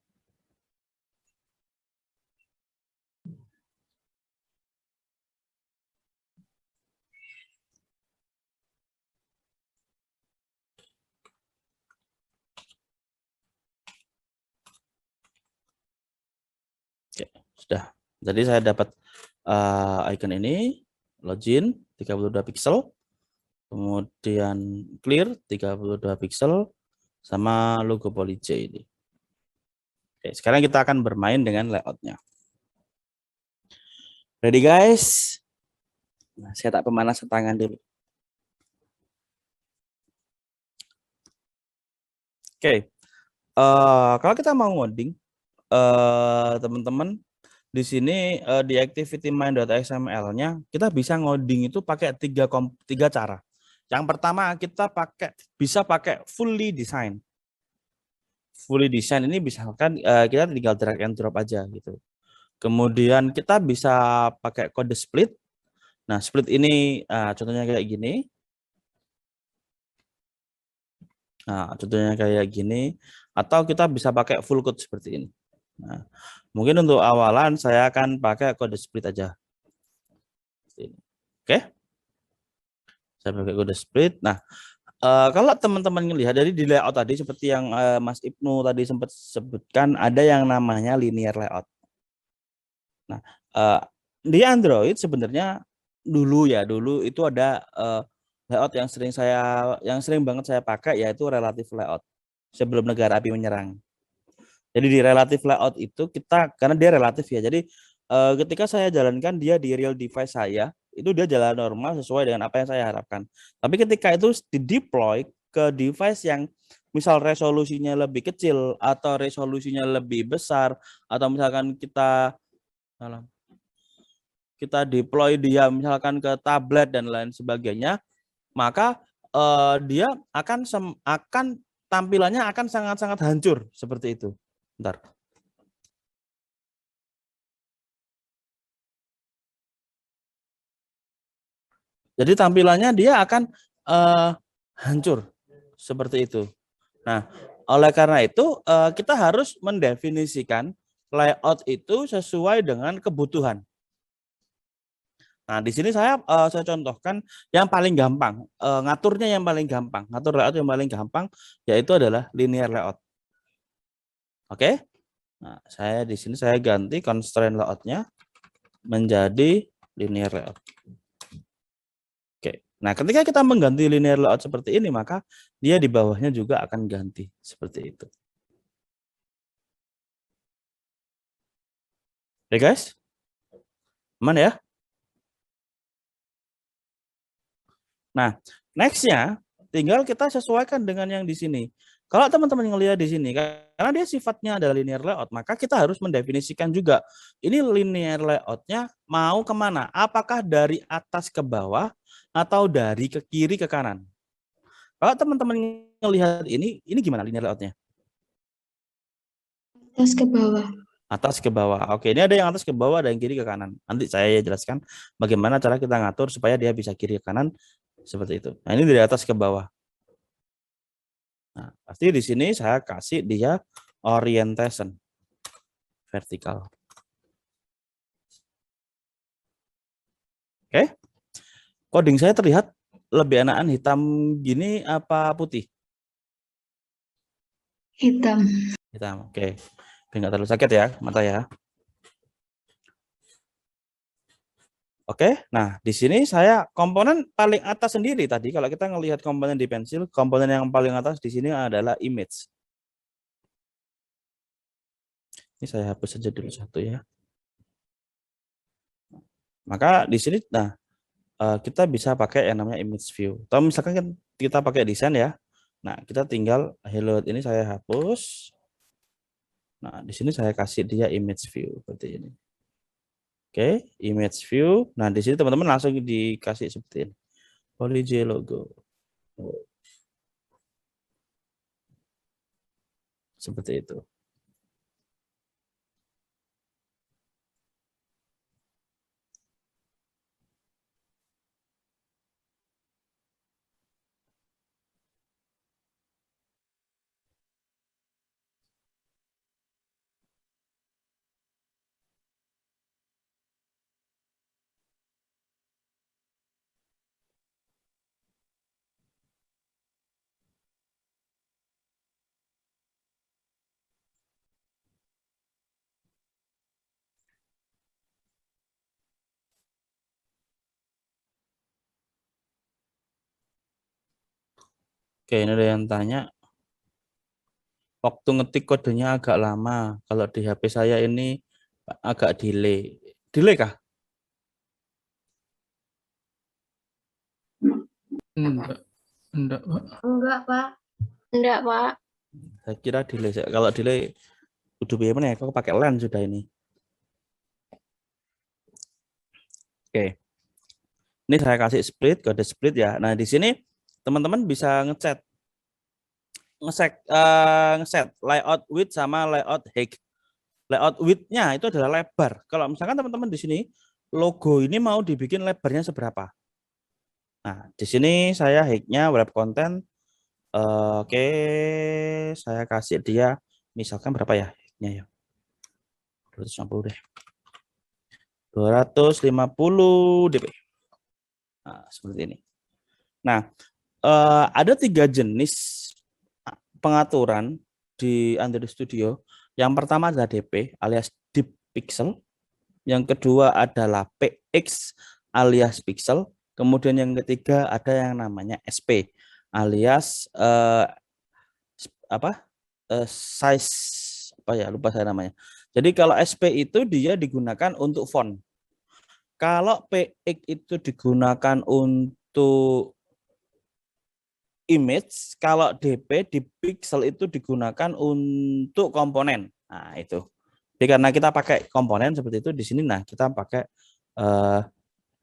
Oke, sudah. Jadi saya dapat icon ini, login 32 pixel, kemudian clear 32 pixel, sama logo Poly J ini. Oke, sekarang kita akan bermain dengan layoutnya. Ready guys? Nah, saya tak pemanasan tangan dulu. Oke, kalau kita mau ngoding, teman-teman, di sini di activity-main.xml-nya kita bisa ngoding itu pakai tiga cara. Yang pertama kita bisa pakai fully design. Fully design ini misalkan kita tinggal drag and drop aja gitu. Kemudian kita bisa pakai kode split. Nah, split ini contohnya kayak gini. Nah, contohnya kayak gini. Atau kita bisa pakai full code seperti ini. Nah, mungkin untuk awalan saya akan pakai kode split aja. Oke. Saya pakai kode split. Nah, kalau teman-teman melihat dari di layout tadi seperti yang Mas Ibnu tadi sempat sebutkan, ada yang namanya linear layout. Nah, di Android sebenarnya dulu itu ada layout yang sering banget saya pakai, yaitu relative layout sebelum negara api menyerang. Jadi di relative layout itu karena dia relatif ya, jadi ketika saya jalankan dia di real device saya, itu dia jalan normal sesuai dengan apa yang saya harapkan. Tapi ketika itu di-deploy ke device yang misal resolusinya lebih kecil atau resolusinya lebih besar, atau misalkan kita deploy dia misalkan ke tablet dan lain sebagainya, maka dia akan tampilannya akan sangat-sangat hancur seperti itu. Bentar. Jadi tampilannya dia akan hancur seperti itu. Nah, oleh karena itu kita harus mendefinisikan layout itu sesuai dengan kebutuhan. Nah, di sini saya contohkan yang paling gampang, ngaturnya yang paling gampang, ngatur layout yang paling gampang yaitu adalah linear layout. Oke? Nah, di sini saya ganti constraint layout-nya menjadi linear layout. Oke. Nah, ketika kita mengganti linear layout seperti ini, maka dia di bawahnya juga akan ganti seperti itu. Oke, guys? Aman ya? Nah, next-nya tinggal kita sesuaikan dengan yang di sini. Kalau teman-teman ngelihat di sini, karena dia sifatnya adalah linear layout, maka kita harus mendefinisikan juga ini linear layout-nya mau kemana? Apakah dari atas ke bawah atau dari ke kiri ke kanan? Kalau teman-teman ngelihat ini gimana linear layout-nya? Atas ke bawah. Atas ke bawah. Oke, ini ada yang atas ke bawah, ada yang kiri ke kanan. Nanti saya jelaskan bagaimana cara kita ngatur supaya dia bisa kiri ke kanan seperti itu. Nah, ini dari atas ke bawah. Nah, pasti di sini saya kasih dia orientation vertikal. Oke. Coding saya terlihat lebih enakan hitam gini apa putih? Hitam. Hitam. Oke. Biar nggak terlalu sakit ya mata ya. Oke, nah di sini saya komponen paling atas sendiri tadi. Kalau kita ngelihat komponen di pensil, komponen yang paling atas di sini adalah image. Ini saya hapus saja dulu satu ya. Maka di sini, nah kita bisa pakai yang namanya image view. Atau misalkan kan kita pakai desain ya. Nah, kita tinggal hello ini saya hapus. Nah, di sini saya kasih dia image view seperti ini. Oke, image view. Nah, di sini teman-teman langsung dikasih seperti ini. Poly.j logo. Seperti itu. Oke, ini ada yang tanya. Waktu ngetik kodenya agak lama. Kalau di HP saya ini agak delay. Delay kah? Enggak, Pak. Enggak, Pak. Enggak, Pak. Saya kira delay. Kalau delay, udah bagaimana ya? Kok pakai LAN sudah ini? Oke. Ini saya kasih split, kode split ya. Nah, di sini teman-teman bisa ngeset layout width sama layout height. Layout width-nya itu adalah lebar. Kalau misalkan teman-teman di sini logo ini mau dibikin lebarnya seberapa? Nah, di sini saya height-nya web content. Oke, saya kasih dia misalkan berapa ya height-nya ya? 250 deh. 250 dp. Nah, seperti ini. Nah, ada 3 jenis pengaturan di Android Studio. Yang pertama adalah DP alias Deep Pixel. Yang kedua adalah PX alias Pixel. Kemudian yang ketiga ada yang namanya SP alias size apa ya, lupa saya namanya. Jadi kalau SP itu dia digunakan untuk font. Kalau PX itu digunakan untuk image, kalau DP di pixel itu digunakan untuk komponen. Nah, itu. Jadi karena kita pakai komponen seperti itu di sini, nah kita pakai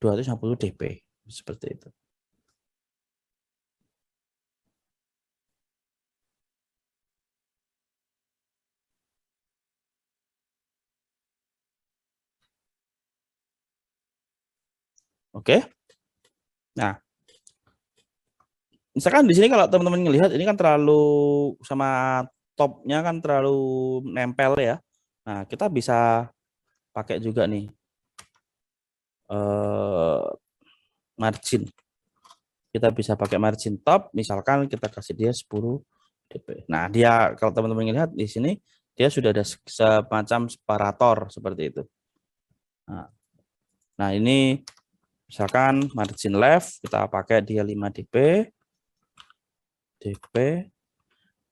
250 dp seperti itu. Oke. Nah, misalkan di sini kalau teman-teman melihat ini kan terlalu sama topnya kan terlalu nempel ya. Nah, kita bisa pakai juga nih margin. Kita bisa pakai margin top, misalkan kita kasih dia 10 dp. Nah, dia kalau teman-teman lihat di sini dia sudah ada semacam separator seperti itu. Nah, ini misalkan margin left kita pakai dia 5 dp.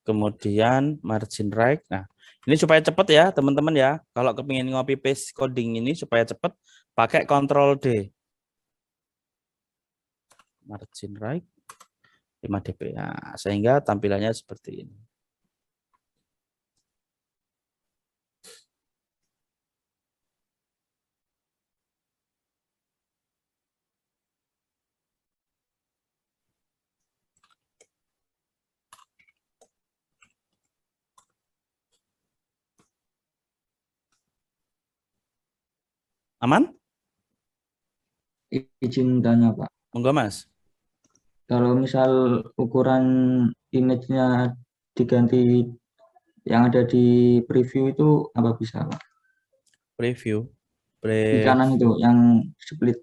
Kemudian margin right. Nah, ini supaya cepat ya teman-teman ya. Kalau kepingin ngopi paste coding ini supaya cepat, pakai Ctrl D. Margin right 5 dp. Nah, sehingga tampilannya seperti ini. Aman? Izin tanya, Pak. Monggo, Mas. Kalau misal ukuran image-nya diganti yang ada di preview itu apa bisa, Pak? Preview. Di kanan itu yang split.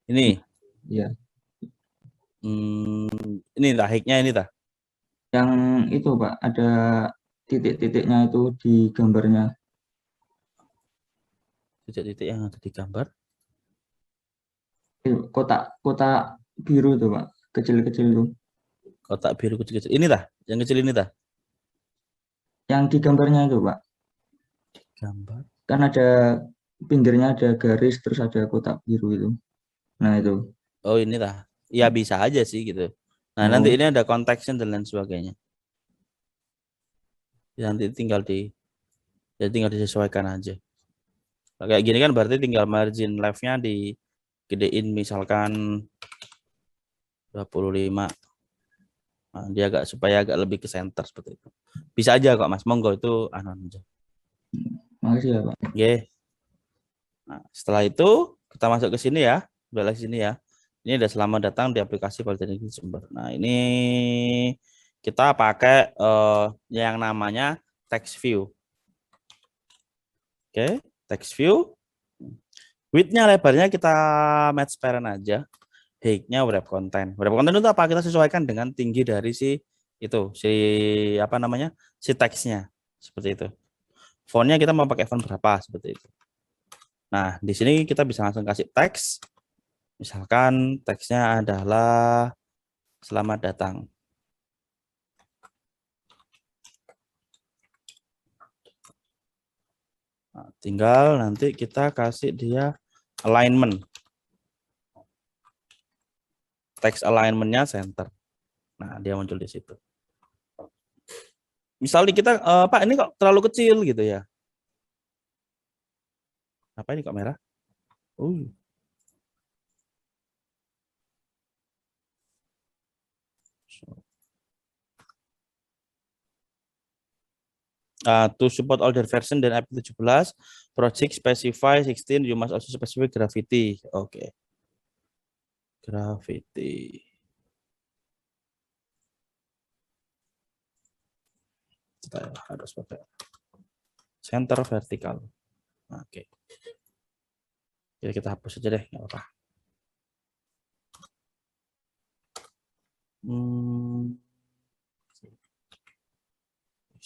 Ini. Iya. Ini dah height-nya ini dah. Yang itu, Pak, ada titik-titiknya itu di gambarnya. Titik-titik yang ada di gambar. Kotak biru itu, Pak, kecil-kecil itu. Kotak biru kecil-kecil. Ini dah, yang kecil ini dah. Yang di gambarnya itu, Pak. Gambar. Kan ada pinggirnya ada garis terus ada kotak biru itu. Nah itu. Oh ini lah. Ya bisa aja sih gitu. Nah nanti ini ada konteksnya dan lain sebagainya. Ya, nanti ya tinggal disesuaikan aja. Nah, kayak gini kan berarti tinggal margin left-nya digedein misalkan 25. Nah, dia supaya agak lebih ke center seperti itu. Bisa aja kok Mas, monggo itu aja. Makasih ya Pak. Oke. Nah, setelah itu kita masuk ke sini ya, balik sini ya. Ini ada selamat datang di aplikasi Politeknik Jember. Nah ini kita pakai yang namanya text view. Oke, text view. Width-nya lebarnya kita match parent aja. Height-nya wrap content. Wrap content itu apa? Kita sesuaikan dengan tinggi dari si teksnya seperti itu. Font-nya kita mau pakai font berapa seperti itu. Nah, di sini kita bisa langsung kasih teks. Misalkan teksnya adalah selamat datang. Nah, tinggal nanti kita kasih dia alignment. Teks alignment-nya center. Nah, dia muncul di situ. Misalnya kita, Pak ini kok terlalu kecil gitu ya. Apa ini kok merah? To support older version dan IP17, project specify 16, you must also specify gravity. Oke. Gravity. Kita harus pakai center vertikal. Oke. Jadi kita hapus aja deh, nggak apa-apa.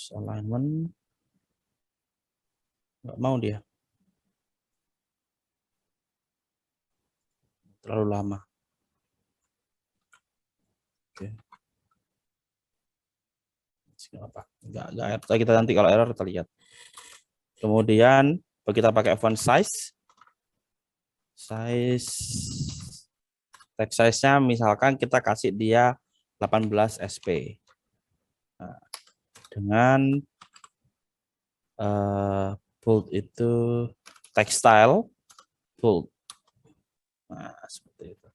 Alignment nggak mau dia, terlalu lama. Oke. Nggak kita nanti kalau error kita lihat. Kemudian kita pakai font size text size-nya misalkan kita kasih dia 18 sp. Nah, dengan bold itu textile bold. Nah, seperti itu.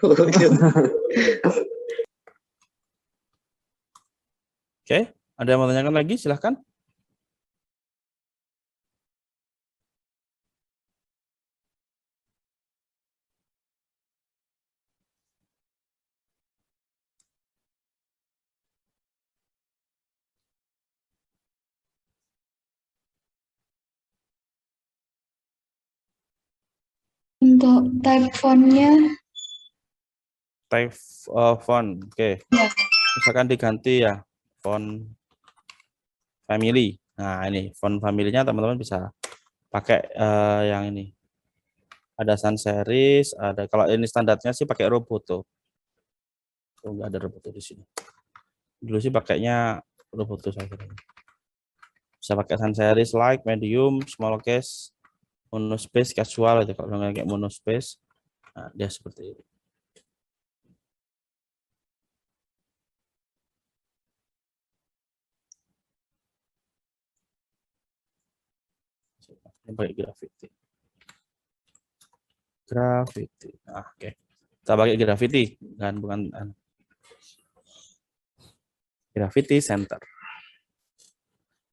Oke, ada yang mau tanyakan lagi? Silahkan. Untuk type font-nya, Type font, oke. ya. Misalkan diganti ya font family. Nah ini font family-nya teman-teman bisa pakai yang ini. Ada sans serif, ada kalau ini standarnya sih pakai Roboto. Oh, enggak ada Roboto di sini. Dulu sih pakainya Roboto saja. Bisa pakai sans serif, like, medium, small case, monospace, casual itu kalau nggak kayak monospace. Nah, dia seperti ini. Ini pakai graffiti. Nah, oke. Kita pakai graffiti kan, bukan graffiti center.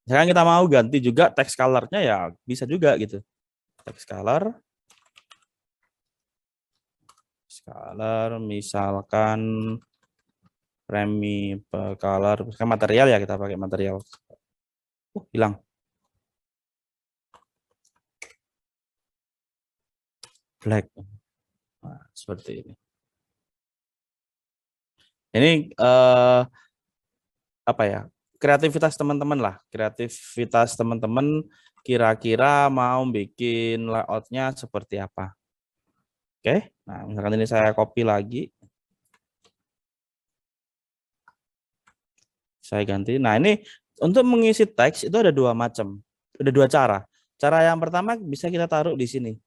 Sekarang kita mau ganti juga text color-nya ya bisa juga gitu. Text color misalkan premi color, misalkan material ya kita pakai material. Hilang. black. Nah, seperti ini. Ini apa ya? Kreativitas teman-teman lah. Kreativitas teman-teman kira-kira mau bikin layoutnya seperti apa. Oke, nah misalkan ini saya copy lagi. Saya ganti. Nah ini untuk mengisi teks itu ada dua macam. Ada dua cara. Cara yang pertama bisa kita taruh di sini.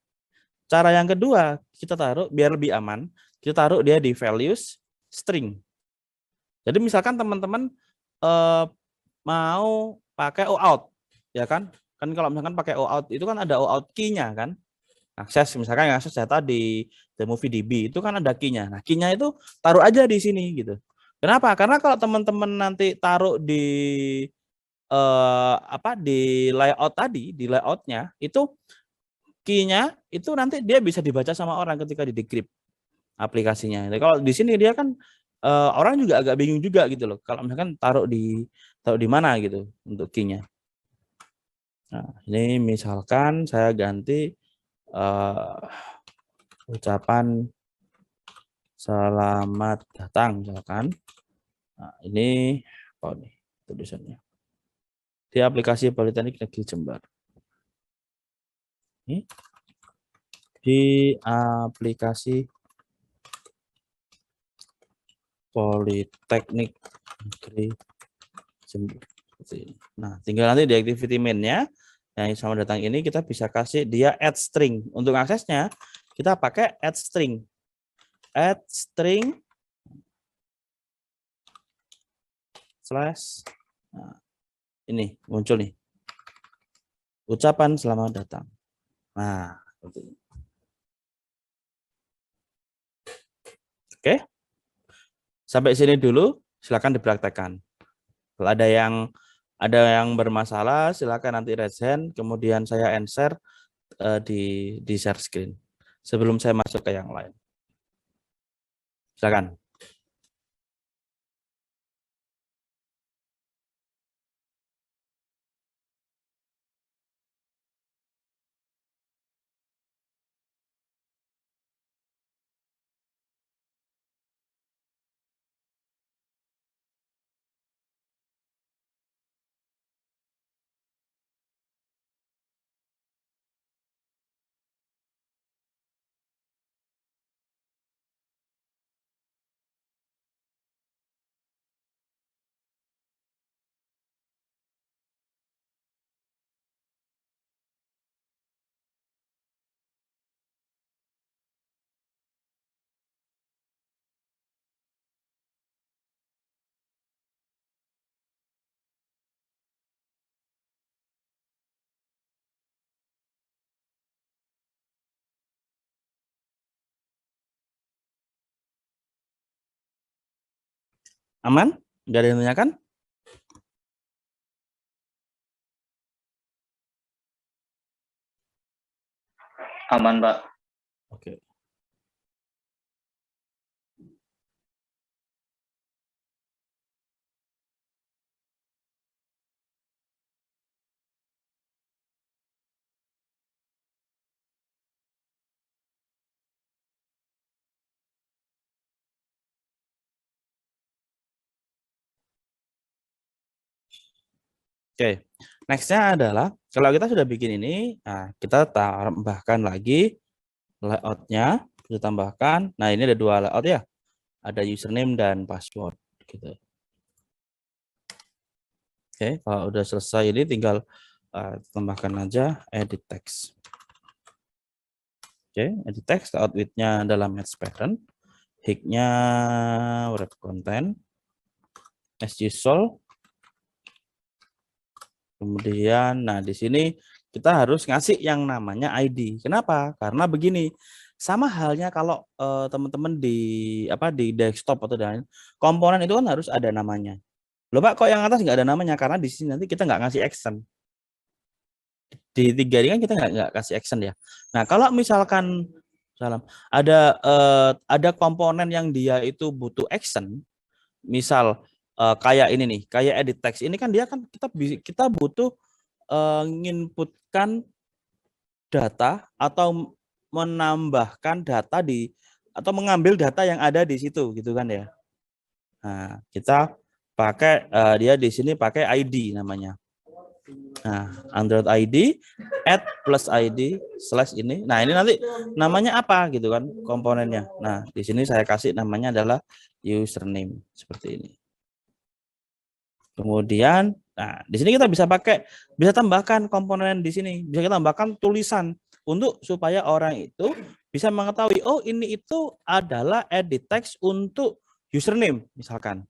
Cara yang kedua kita taruh biar lebih aman. Kita taruh dia di values string. Jadi misalkan teman-teman mau pakai OAuth, ya kan? Kan kalau misalkan pakai OAuth itu kan ada OAuth key-nya kan? Akses misalkan akses data di The Movie DB itu kan ada key-nya. Nah, key-nya itu taruh aja di sini gitu. Kenapa? Karena kalau teman-teman nanti taruh di di layout tadi, di layout-nya itu key-nya itu nanti dia bisa dibaca sama orang ketika di decrypt aplikasinya. Jadi kalau di sini dia kan orang juga agak bingung juga gitu loh. Kalau misalkan taruh di mana gitu untuk key-nya. Nah, ini misalkan saya ganti ucapan selamat datang misalkan. Nah, ini apa nih tulisannya? Di aplikasi Politeknik Negeri Jember. Ini di aplikasi Politeknik Negeri Jember. Nah, tinggal nanti di activity main-nya yang sama datang ini kita bisa kasih dia add string. Untuk aksesnya kita pakai add string. Add string slash. Nah, ini muncul nih. Ucapan selamat datang. Nah, seperti ini. Oke. Sampai sini dulu, silakan dipraktekkan. Kalau ada yang bermasalah, silakan nanti raise hand, kemudian saya answer di share screen. Sebelum saya masuk ke yang lain. Silakan. Aman? Nggak ada yang tanyakan? Aman, Pak. Oke. Oke, nextnya adalah kalau kita sudah bikin ini, nah kita tambahkan lagi layoutnya, kita tambahkan. Nah ini ada dua layout ya, ada username dan password. Gitu. Oke, kalau udah selesai ini tinggal tambahkan aja edit text. Oke, edit text layout width-nya adalah match parent, hig-nya wrap content, as usual. Kemudian, nah di sini kita harus ngasih yang namanya ID. Kenapa? Karena begini, sama halnya kalau teman-teman di desktop atau dan komponen itu kan harus ada namanya. Loh Pak, kok yang atas nggak ada namanya? Karena di sini nanti kita nggak ngasih action. Di 3 ini kan kita nggak kasih action ya. Nah kalau misalkan ada komponen yang dia itu butuh action, misal kayak ini nih, kayak edit text ini kan dia kan kita butuh nginputkan data atau menambahkan data atau mengambil data yang ada di situ gitu kan ya. Nah, kita pakai dia di sini pakai ID namanya. Nah, Android ID add plus ID slash ini. Nah, ini nanti namanya apa gitu kan komponennya. Nah, di sini saya kasih namanya adalah username seperti ini. Kemudian, nah di sini kita bisa tambahkan komponen di sini, bisa kita tambahkan tulisan untuk supaya orang itu bisa mengetahui, oh ini itu adalah edit text untuk username misalkan.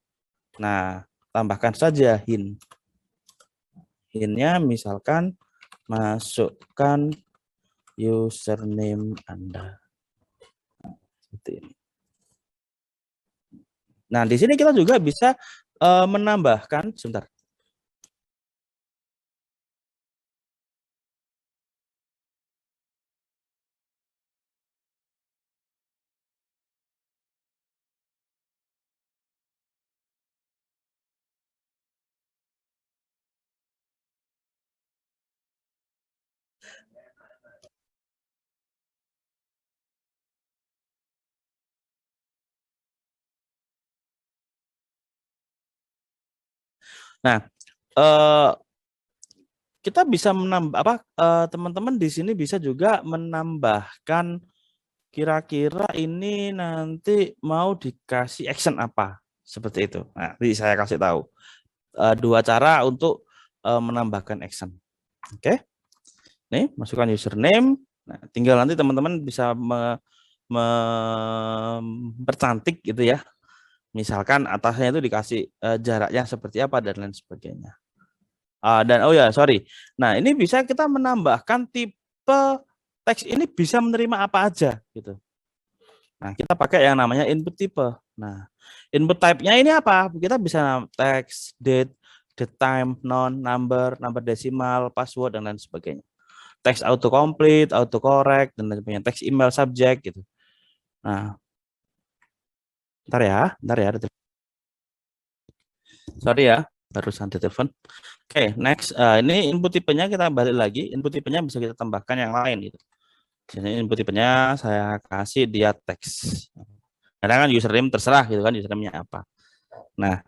Nah, tambahkan saja hint. Hint-nya misalkan masukkan username Anda. Seperti ini. Nah, di sini kita juga bisa menambahkan sebentar. Nah, kita bisa menambah teman-teman di sini bisa juga menambahkan kira-kira ini nanti mau dikasih action apa seperti itu. Nah, nanti saya kasih tahu dua cara untuk menambahkan action. Oke, nih masukkan username. Nah, tinggal nanti teman-teman bisa mempercantik gitu ya. Misalkan atasnya itu dikasih jaraknya seperti apa dan lain sebagainya. Dan oh ya sorry, nah ini bisa kita menambahkan tipe teks ini bisa menerima apa aja gitu. Nah kita pakai yang namanya input type. Nah input type-nya ini apa? Kita bisa teks, date, time, number desimal, password dan lain sebagainya. Teks autocomplete, autocorrect dan lain sebagainya. Teks email subject gitu. Nah, bentar ya. Sorry ya. Barusan ditelepon. Oke, next. Ini input tipenya kita balik lagi. Input tipenya bisa kita tambahkan yang lain gitu. Jadi input tipenya saya kasih dia teks. Karena kan username terserah gitu kan username-nya apa. Nah,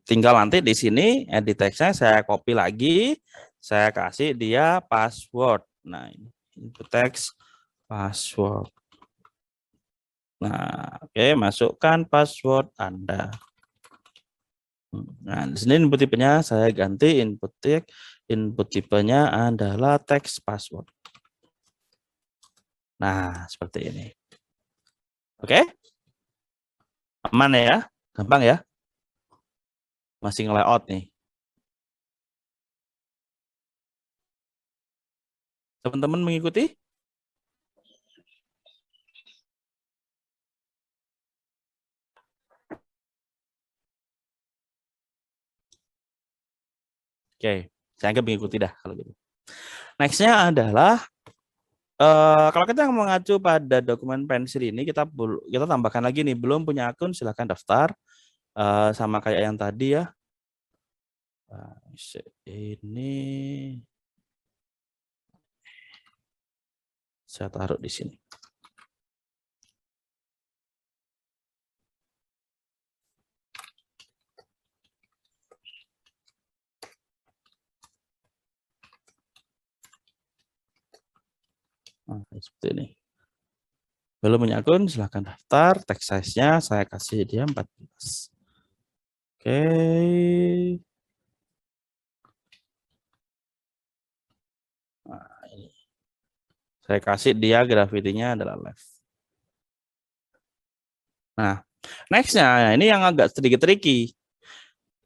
tinggal nanti di sini edit teksnya saya copy lagi, saya kasih dia password. Nah, ini input teks password. Nah, oke, masukkan password Anda. Nah, di sini input tipenya saya ganti input tipenya adalah teks password. Nah, seperti ini. Oke? Aman ya? Gampang ya? Masih nge-layout nih. Teman-teman mengikuti? Oke, saya anggap mengikuti dah kalau gitu. Next-nya adalah kalau kita mengacu pada dokumen pensil ini kita tambahkan lagi nih, belum punya akun silahkan daftar sama kayak yang tadi ya. Ini saya taruh di sini. Nah, seperti ini. Belum punya akun, silahkan daftar. Text size-nya saya kasih dia 14. Oke. Nah, ini. Saya kasih dia gravity-nya adalah left. Nah, next-nya ini yang agak sedikit tricky.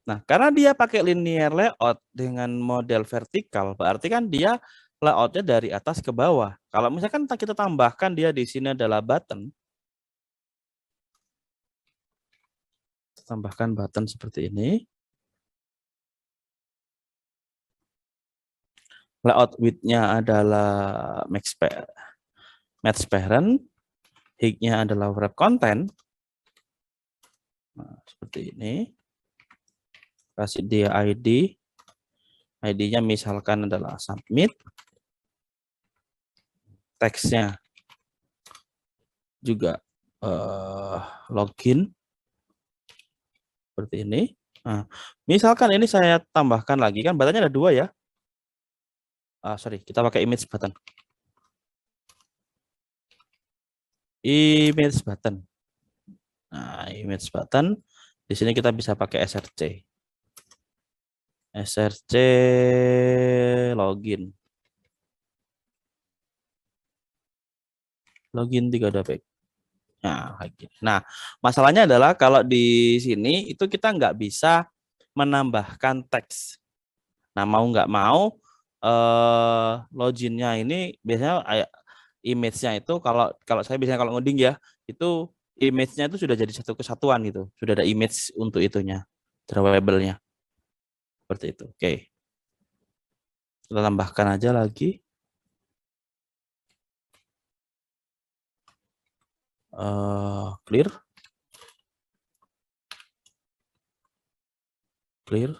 Nah, karena dia pakai linear layout dengan model vertikal, berarti kan dia layoutnya dari atas ke bawah. Kalau misalkan kita tambahkan dia di sini adalah button, tambahkan button seperti ini. Layout width-nya adalah match parent, height-nya adalah wrap content. Nah, seperti ini. Kasih dia ID. ID-nya misalkan adalah submit. Teksnya juga login seperti ini. Nah, misalkan ini saya tambahkan lagi, kan buttonnya ada 2 ya. Sorry, kita pakai image button. Image button. Nah, image button. Di sini kita bisa pakai src. src login. Login 3 back. Nah, lagi. Nah, masalahnya adalah kalau di sini itu kita nggak bisa menambahkan teks. Nah, mau nggak mau loginnya ini biasanya image-nya itu kalau saya biasanya kalau ngoding ya, itu image-nya itu sudah jadi satu kesatuan gitu. Sudah ada image untuk itunya, drawable-nya. Seperti itu. Oke. Kita tambahkan aja lagi. Clear. Clear.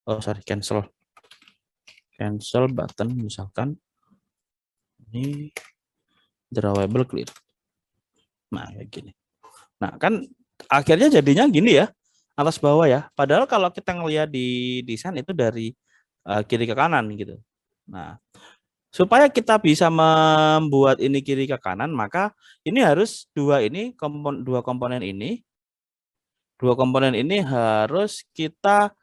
Oh, sorry, cancel. Cancel button misalkan. Ini drawable clear. Nah, kayak gini. Nah, kan akhirnya jadinya gini ya, atas bawah ya. Padahal kalau kita ngelihat di desain itu dari kiri ke kanan gitu. Nah, supaya kita bisa membuat ini kiri ke kanan, maka ini harus dua komponen ini. Dua komponen ini harus kita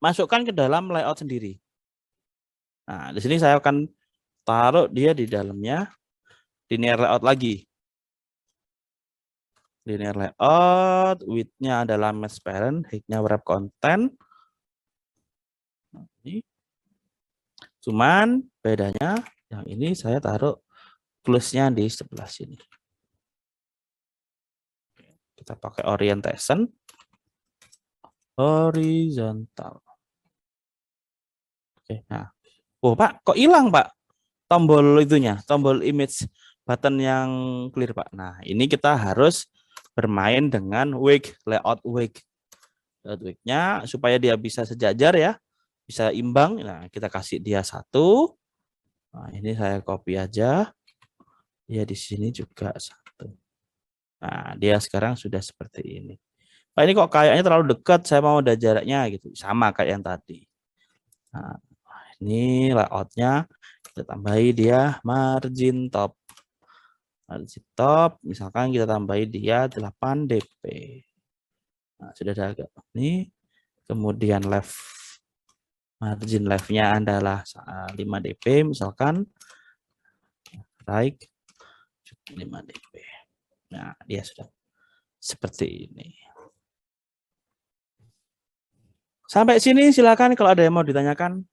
masukkan ke dalam layout sendiri. Nah, di sini saya akan taruh dia di dalamnya linear layout lagi. Linear layout, width-nya adalah match parent, height-nya wrap content. Ini. Cuman bedanya yang ini saya taruh close-nya di sebelah sini. Kita pakai orientation. Horizontal. Oke, nah. Oh, Pak, kok hilang, Pak? Tombol itunya, tombol image button yang clear, Pak. Nah, ini kita harus bermain dengan wake, layout wake. Layout wake-nya supaya dia bisa sejajar ya, bisa imbang. Nah, kita kasih dia 1. Nah, ini saya copy aja. Dia di sini juga 1. Nah, dia sekarang sudah seperti ini. Pak, ini kok kayaknya terlalu dekat, saya mau ada jaraknya gitu. Sama kayak yang tadi. Nah, ini layout-nya kita tambahi dia margin top. Margin top, misalkan kita tambahi dia 8 dp. Nah, sudah ada agak ini. Kemudian left margin left-nya adalah 5 dp misalkan. Right 5 dp. Nah, dia sudah seperti ini. Sampai sini silakan kalau ada yang mau ditanyakan.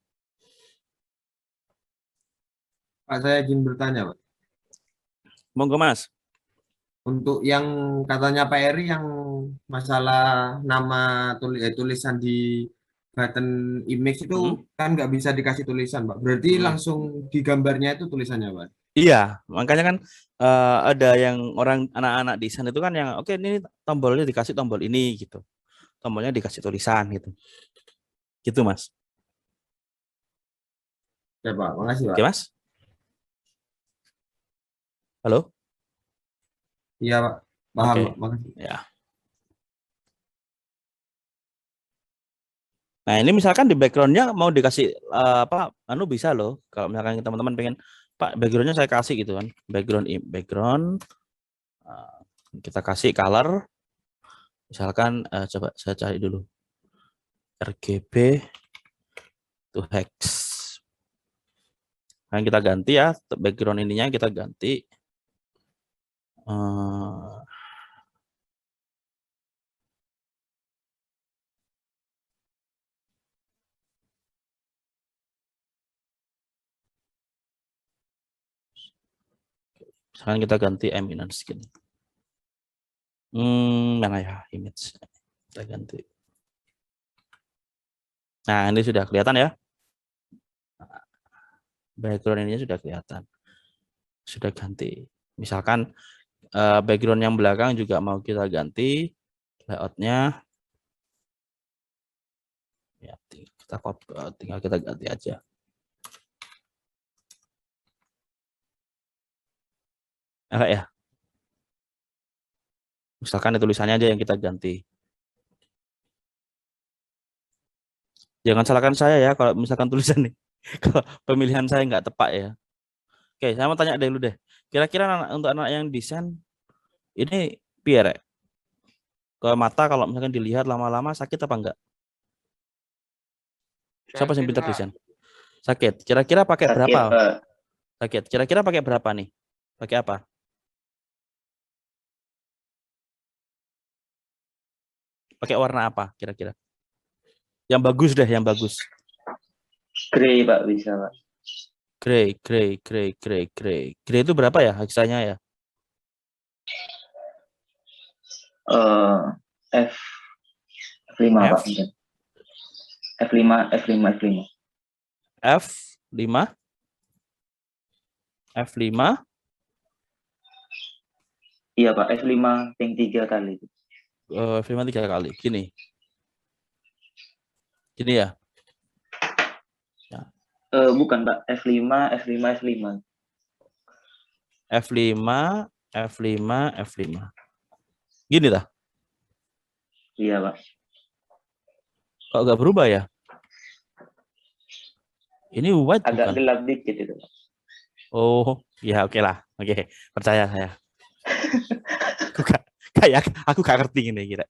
Pak, saya izin bertanya, Pak. Monggo, Mas. Untuk yang katanya Pak Eri yang masalah nama tulisan di button image itu kan nggak bisa dikasih tulisan, Pak. Berarti langsung di gambarnya itu tulisannya, Pak. Iya, makanya kan ada yang anak-anak desain itu kan yang oke, ini tombolnya dikasih tombol ini gitu. Tombolnya dikasih tulisan gitu. Gitu, Mas. Ya, Pak. Makasih, Pak. Oke, Mas. Halo? Iya, Pak. Paham, Oke. Pak. Makasih. Ya. Nah, ini misalkan di background-nya mau dikasih bisa loh. Kalau misalkan teman-teman pengen, Pak, background-nya saya kasih gitu kan. Background kita kasih color. Misalkan coba saya cari dulu. RGB to hex. Nah, kita ganti ya, background ininya kita ganti. Sekarang kita ganti eminence gini. Mana ya image? Kita ganti. Nah, ini sudah kelihatan ya. Background ini sudah kelihatan. Sudah ganti. Misalkan background yang belakang juga mau kita ganti layoutnya. Ya, tinggal kita ganti aja. Elek ya. Misalkan tulisannya aja yang kita ganti. Jangan salahkan saya ya kalau misalkan tulisan nih. Kalau pemilihan saya nggak tepat ya. Oke, saya mau tanya dulu deh. Kira-kira untuk anak yang desain ini biar ke mata kalau misalkan dilihat lama-lama sakit apa enggak? Siapa yang pintar desain? Sakit. Kira-kira pakai Sakit, berapa? Pak. Sakit. Kira-kira pakai berapa nih? Pakai apa? Pakai warna apa kira-kira? Yang bagus deh, yang bagus. Grey, Pak, bisa, Pak. Grey. Grey itu berapa ya heksanya ya? F5, Pak. Mungkin. F5. F5. Iya, Pak. F5 ping 3 kali. F5 3 kali. Gini ya? Bukan, Pak. F5. F5. Gini dah? Iya, Pak. Kok nggak berubah ya? Ini white agak bukan? gelap dikit itu, Pak. Oh, ya oke lah. Oke, percaya saya. Aku gak ngerti ini kira.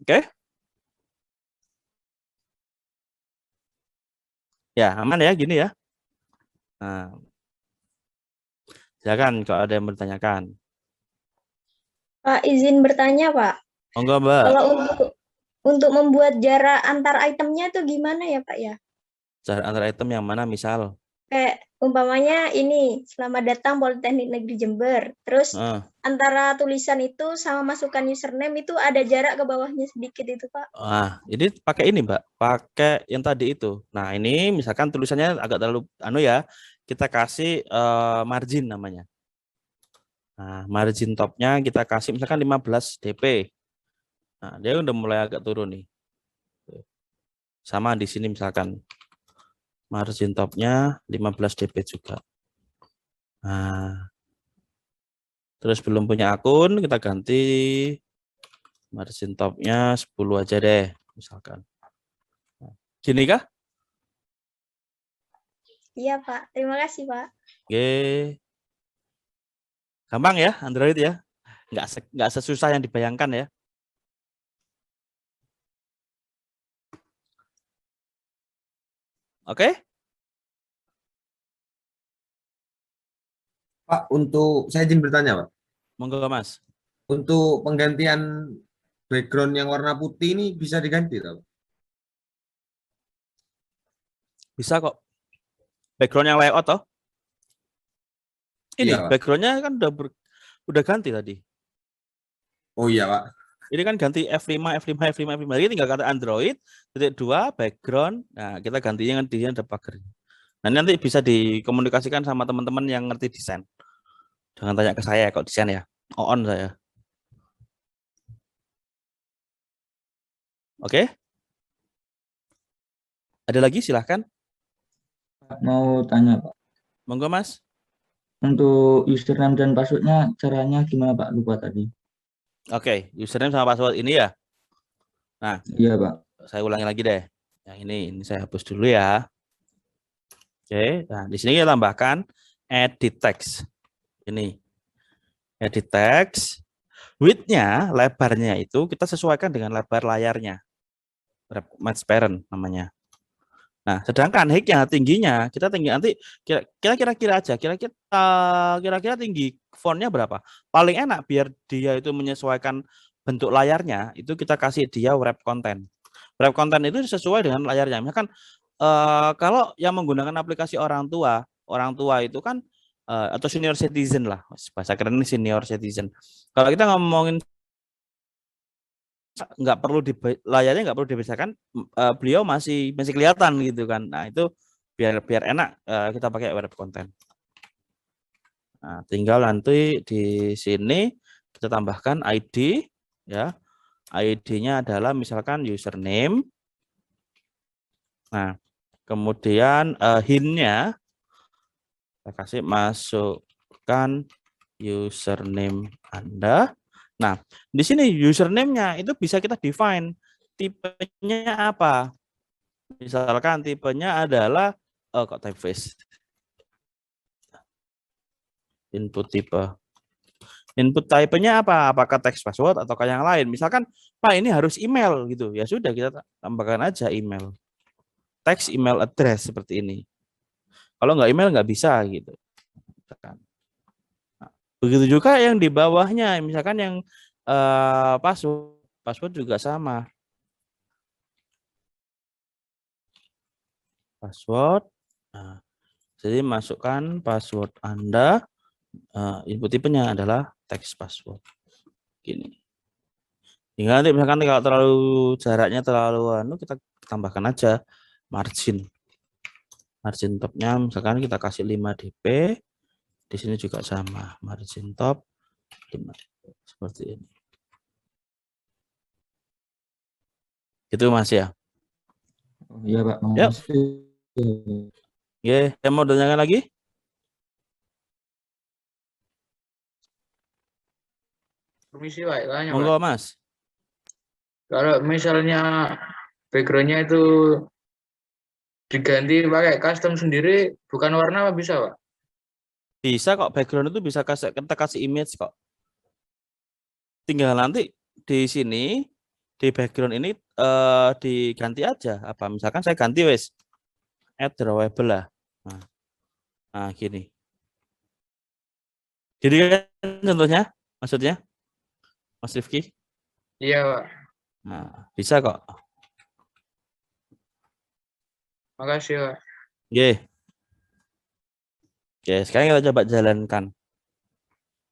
Oke? Ya, aman ya gini ya. Nah, silakan kalau ada yang bertanyakan. Pak, izin bertanya, Pak. Monggo, Mbak. Kalau untuk membuat jarak antar itemnya itu gimana ya, Pak ya? Jarak antar item yang mana misal? Kayak umpamanya ini, selamat datang Politeknik Negeri Jember. Terus antara tulisan itu sama masukan username itu ada jarak ke bawahnya sedikit itu, Pak. Ini pakai ini, Mbak. Pakai yang tadi itu. Nah, ini misalkan tulisannya agak terlalu ya. Kita kasih margin namanya. Nah, margin topnya kita kasih misalkan 15 dp. Nah, dia udah mulai agak turun nih. Sama di sini misalkan margin topnya 15 dp juga. Nah, terus belum punya akun, kita ganti margin topnya 10 aja deh, misalkan. Gini kah? Iya, Pak. Terima kasih, Pak. Oke. Gampang ya Android ya? Nggak sesusah yang dibayangkan ya. Oke? Pak, untuk saya izin bertanya, Pak. Monggo, Mas. Untuk penggantian background yang warna putih ini bisa diganti, Pak? Bisa kok. Background yang layout toh? Ini iya, backgroundnya kan udah ganti tadi. Oh iya, Pak. Ini kan ganti F5. Jadi tinggal kata Android, .2 background. Nah, kita gantinya kan dia ada pagar. Nah, nanti bisa dikomunikasikan sama teman-teman yang ngerti desain. Jangan tanya ke saya kok desain ya. On saya. Oke? Ada lagi silahkan. Mau tanya, Pak. Monggo, Mas. Untuk username dan passwordnya caranya gimana, Pak? Lupa tadi. Oke, username sama password ini ya. Nah, iya, Pak. Saya ulangi lagi deh. Yang ini saya hapus dulu ya. Oke, nah di sini kita tambahkan edit text. Ini edit text. Width-nya, lebarnya itu kita sesuaikan dengan lebar layarnya. Match parent namanya. Nah, sedangkan height-nya tingginya kita tinggi nanti kira-kira aja. Kira-kira tinggi fontnya berapa? Paling enak biar dia itu menyesuaikan bentuk layarnya, itu kita kasih dia wrap content. Wrap content itu sesuai dengan layarnya. Misalkan kalau yang menggunakan aplikasi orang tua itu kan atau senior citizen lah, bahasa keren ini senior citizen. Kalau kita ngomongin layarnya nggak perlu dibedakan, beliau masih kelihatan gitu kan. Nah, itu biar enak kita pakai wrap content. Nah, tinggal nanti di sini kita tambahkan ID ya. ID-nya adalah misalkan username. Nah, kemudian hint-nya Kita kasih masukkan username Anda. Nah, di sini username-nya itu bisa kita define tipenya apa. Misalkan tipenya adalah kok typeface. Input type. Input type-nya apa? Apakah text password atau yang lain? Misalkan, Pak ini harus email gitu. Ya sudah kita tambahkan aja email. Text email address seperti ini. Kalau nggak email nggak bisa gitu. Nah, begitu juga yang di bawahnya. Misalkan yang password juga sama. Password. Nah, jadi masukkan password Anda. Input tipenya adalah text password. Gini. Hingga nanti misalkan kalau terlalu jaraknya terlalu kita tambahkan aja margin. Margin topnya misalkan kita kasih 5 dp. Di sini juga sama margin top 5 dp. Seperti ini. Itu Mas ya. Iya Pak. Yuk. Oke, saya mau tanyakan lagi? Permisi Pak, tanya Pak. Monggo Mas. Kalau misalnya backgroundnya itu diganti pakai custom sendiri, bukan warna apa bisa Pak? Bisa kok, background itu bisa kita kasih image kok. Tinggal nanti di sini di background ini diganti aja apa. Misalkan saya ganti wes add drawable lah. Nah, gini. Jadi kan contohnya, maksudnya Mas Rifki? Iya Pak. Nah, bisa kok. Makasih Pak. Oke. Oke, sekarang kita coba jalankan.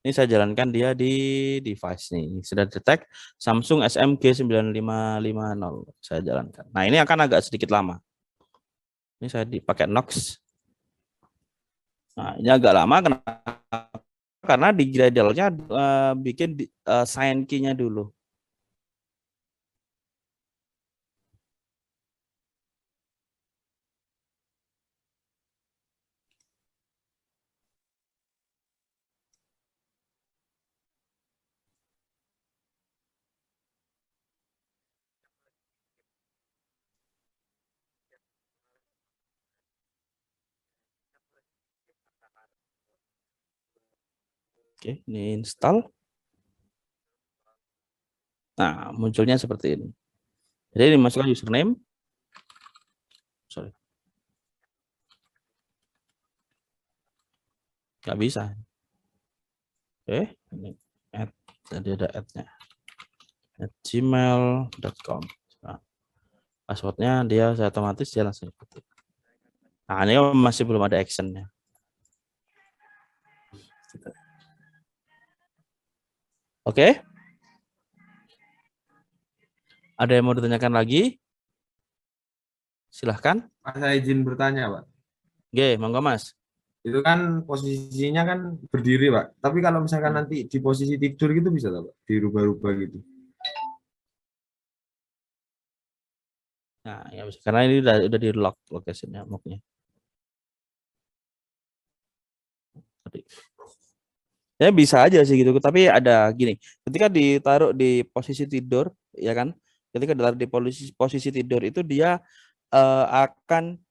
Ini saya jalankan dia di device nih. Sudah detect Samsung SMG9550. Saya jalankan. Nah, ini akan agak sedikit lama. Ini saya dipakai Nox. Nah, ini agak lama karena di Gradle-nya bikin sign key-nya dulu. Oke, ini install. Nah, munculnya seperti ini. Jadi dimasukkan username. Sorry. Nggak bisa. Oke, ini add. Jadi ada add-nya. @gmail.com. Nah, passwordnya dia saya otomatis dia langsung ikuti. Nah, ini masih belum ada action-nya. Oke. Ada yang mau ditanyakan lagi? Silahkan. Saya izin bertanya, Pak. Oke, monggo Mas. Itu kan posisinya kan berdiri, Pak. Tapi kalau misalkan nanti di posisi tidur gitu bisa, Pak? Dirubah-rubah gitu. Nah, ya karena ini udah di lock location-nya, mock-nya. Ya bisa aja sih gitu, tapi ada gini, ketika ditaruh di posisi tidur, ya kan? Ketika ditaruh di posisi tidur itu dia akan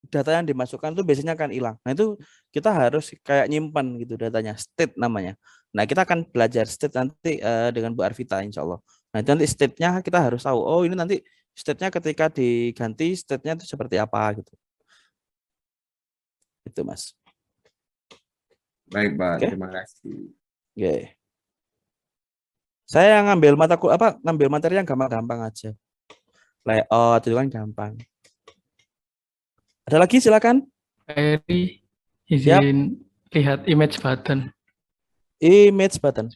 data yang dimasukkan itu biasanya akan hilang. Nah, itu kita harus kayak nyimpan gitu datanya, state namanya. Nah, kita akan belajar state nanti dengan Bu Arvita insya Allah. Nah, itu nanti state-nya kita harus tahu. Oh, ini nanti state-nya ketika diganti state-nya itu seperti apa gitu. Itu, Mas. Baik, Pak. Oke. Terima kasih. Oke. Saya ngambil ngambil materi yang gampang-gampang aja. Layout itu kan gampang. Ada lagi silakan. Eri, izin lihat image button. Image button.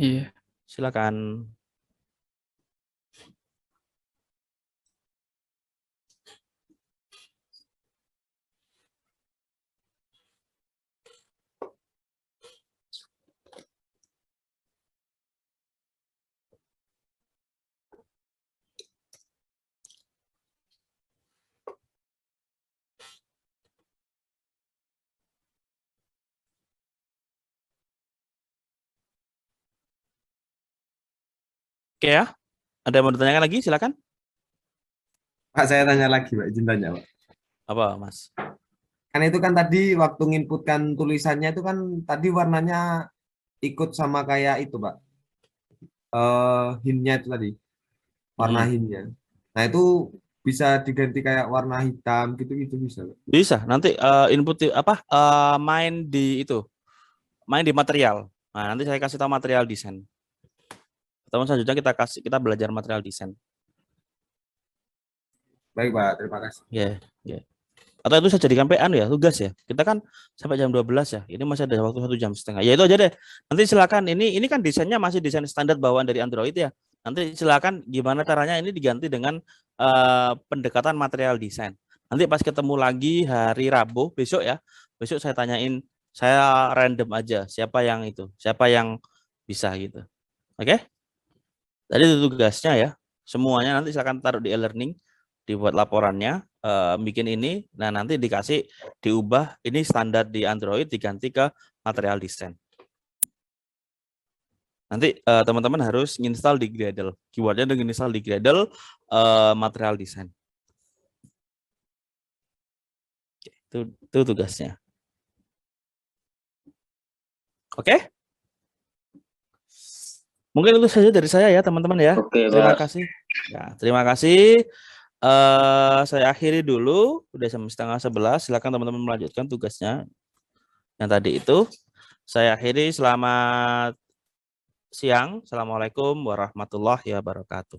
Iya. Silakan. Oke ya. Ada yang mau ditanyakan lagi? Silakan. Pak, saya tanya lagi, Pak. Izin tanya, Pak. Apa, Mas? Kan itu kan tadi waktu nginputkan tulisannya itu kan tadi warnanya ikut sama kayak itu, Pak. Hintnya itu tadi. Warna hintnya. Nah, itu bisa diganti kayak warna hitam gitu-gitu bisa, Pak. Bisa. Nanti input main di itu. Main di material. Nah, nanti saya kasih tahu material desain. Teman selanjutnya kita belajar material desain. Baik, Pak. Terima kasih. Ya. Atau itu saya jadikan PA ya, tugas ya. Kita kan sampai jam 12 ya. Ini masih ada waktu 1,5 jam. Ya itu aja deh. Nanti silakan ini kan desainnya masih desain standar bawaan dari Android ya. Nanti silakan gimana caranya ini diganti dengan pendekatan material desain. Nanti pas ketemu lagi hari Rabu besok ya. Besok saya tanyain, saya random aja siapa yang bisa gitu. Oke? Tadi itu tugasnya ya. Semuanya nanti silakan taruh di e-learning, dibuat laporannya, bikin ini, nah nanti diubah, ini standar di Android diganti ke material design. Nanti teman-teman harus install di Gradle, keywordnya dengan install di Gradle material design. Itu tugasnya. Oke? Mungkin itu saja dari saya ya teman-teman ya. Oke, terima Pak. kasih. Ya, terima kasih. Saya akhiri dulu, udah jam 10:30. Silakan teman-teman melanjutkan tugasnya yang tadi itu. Saya akhiri, selamat siang. Assalamualaikum warahmatullahi wabarakatuh.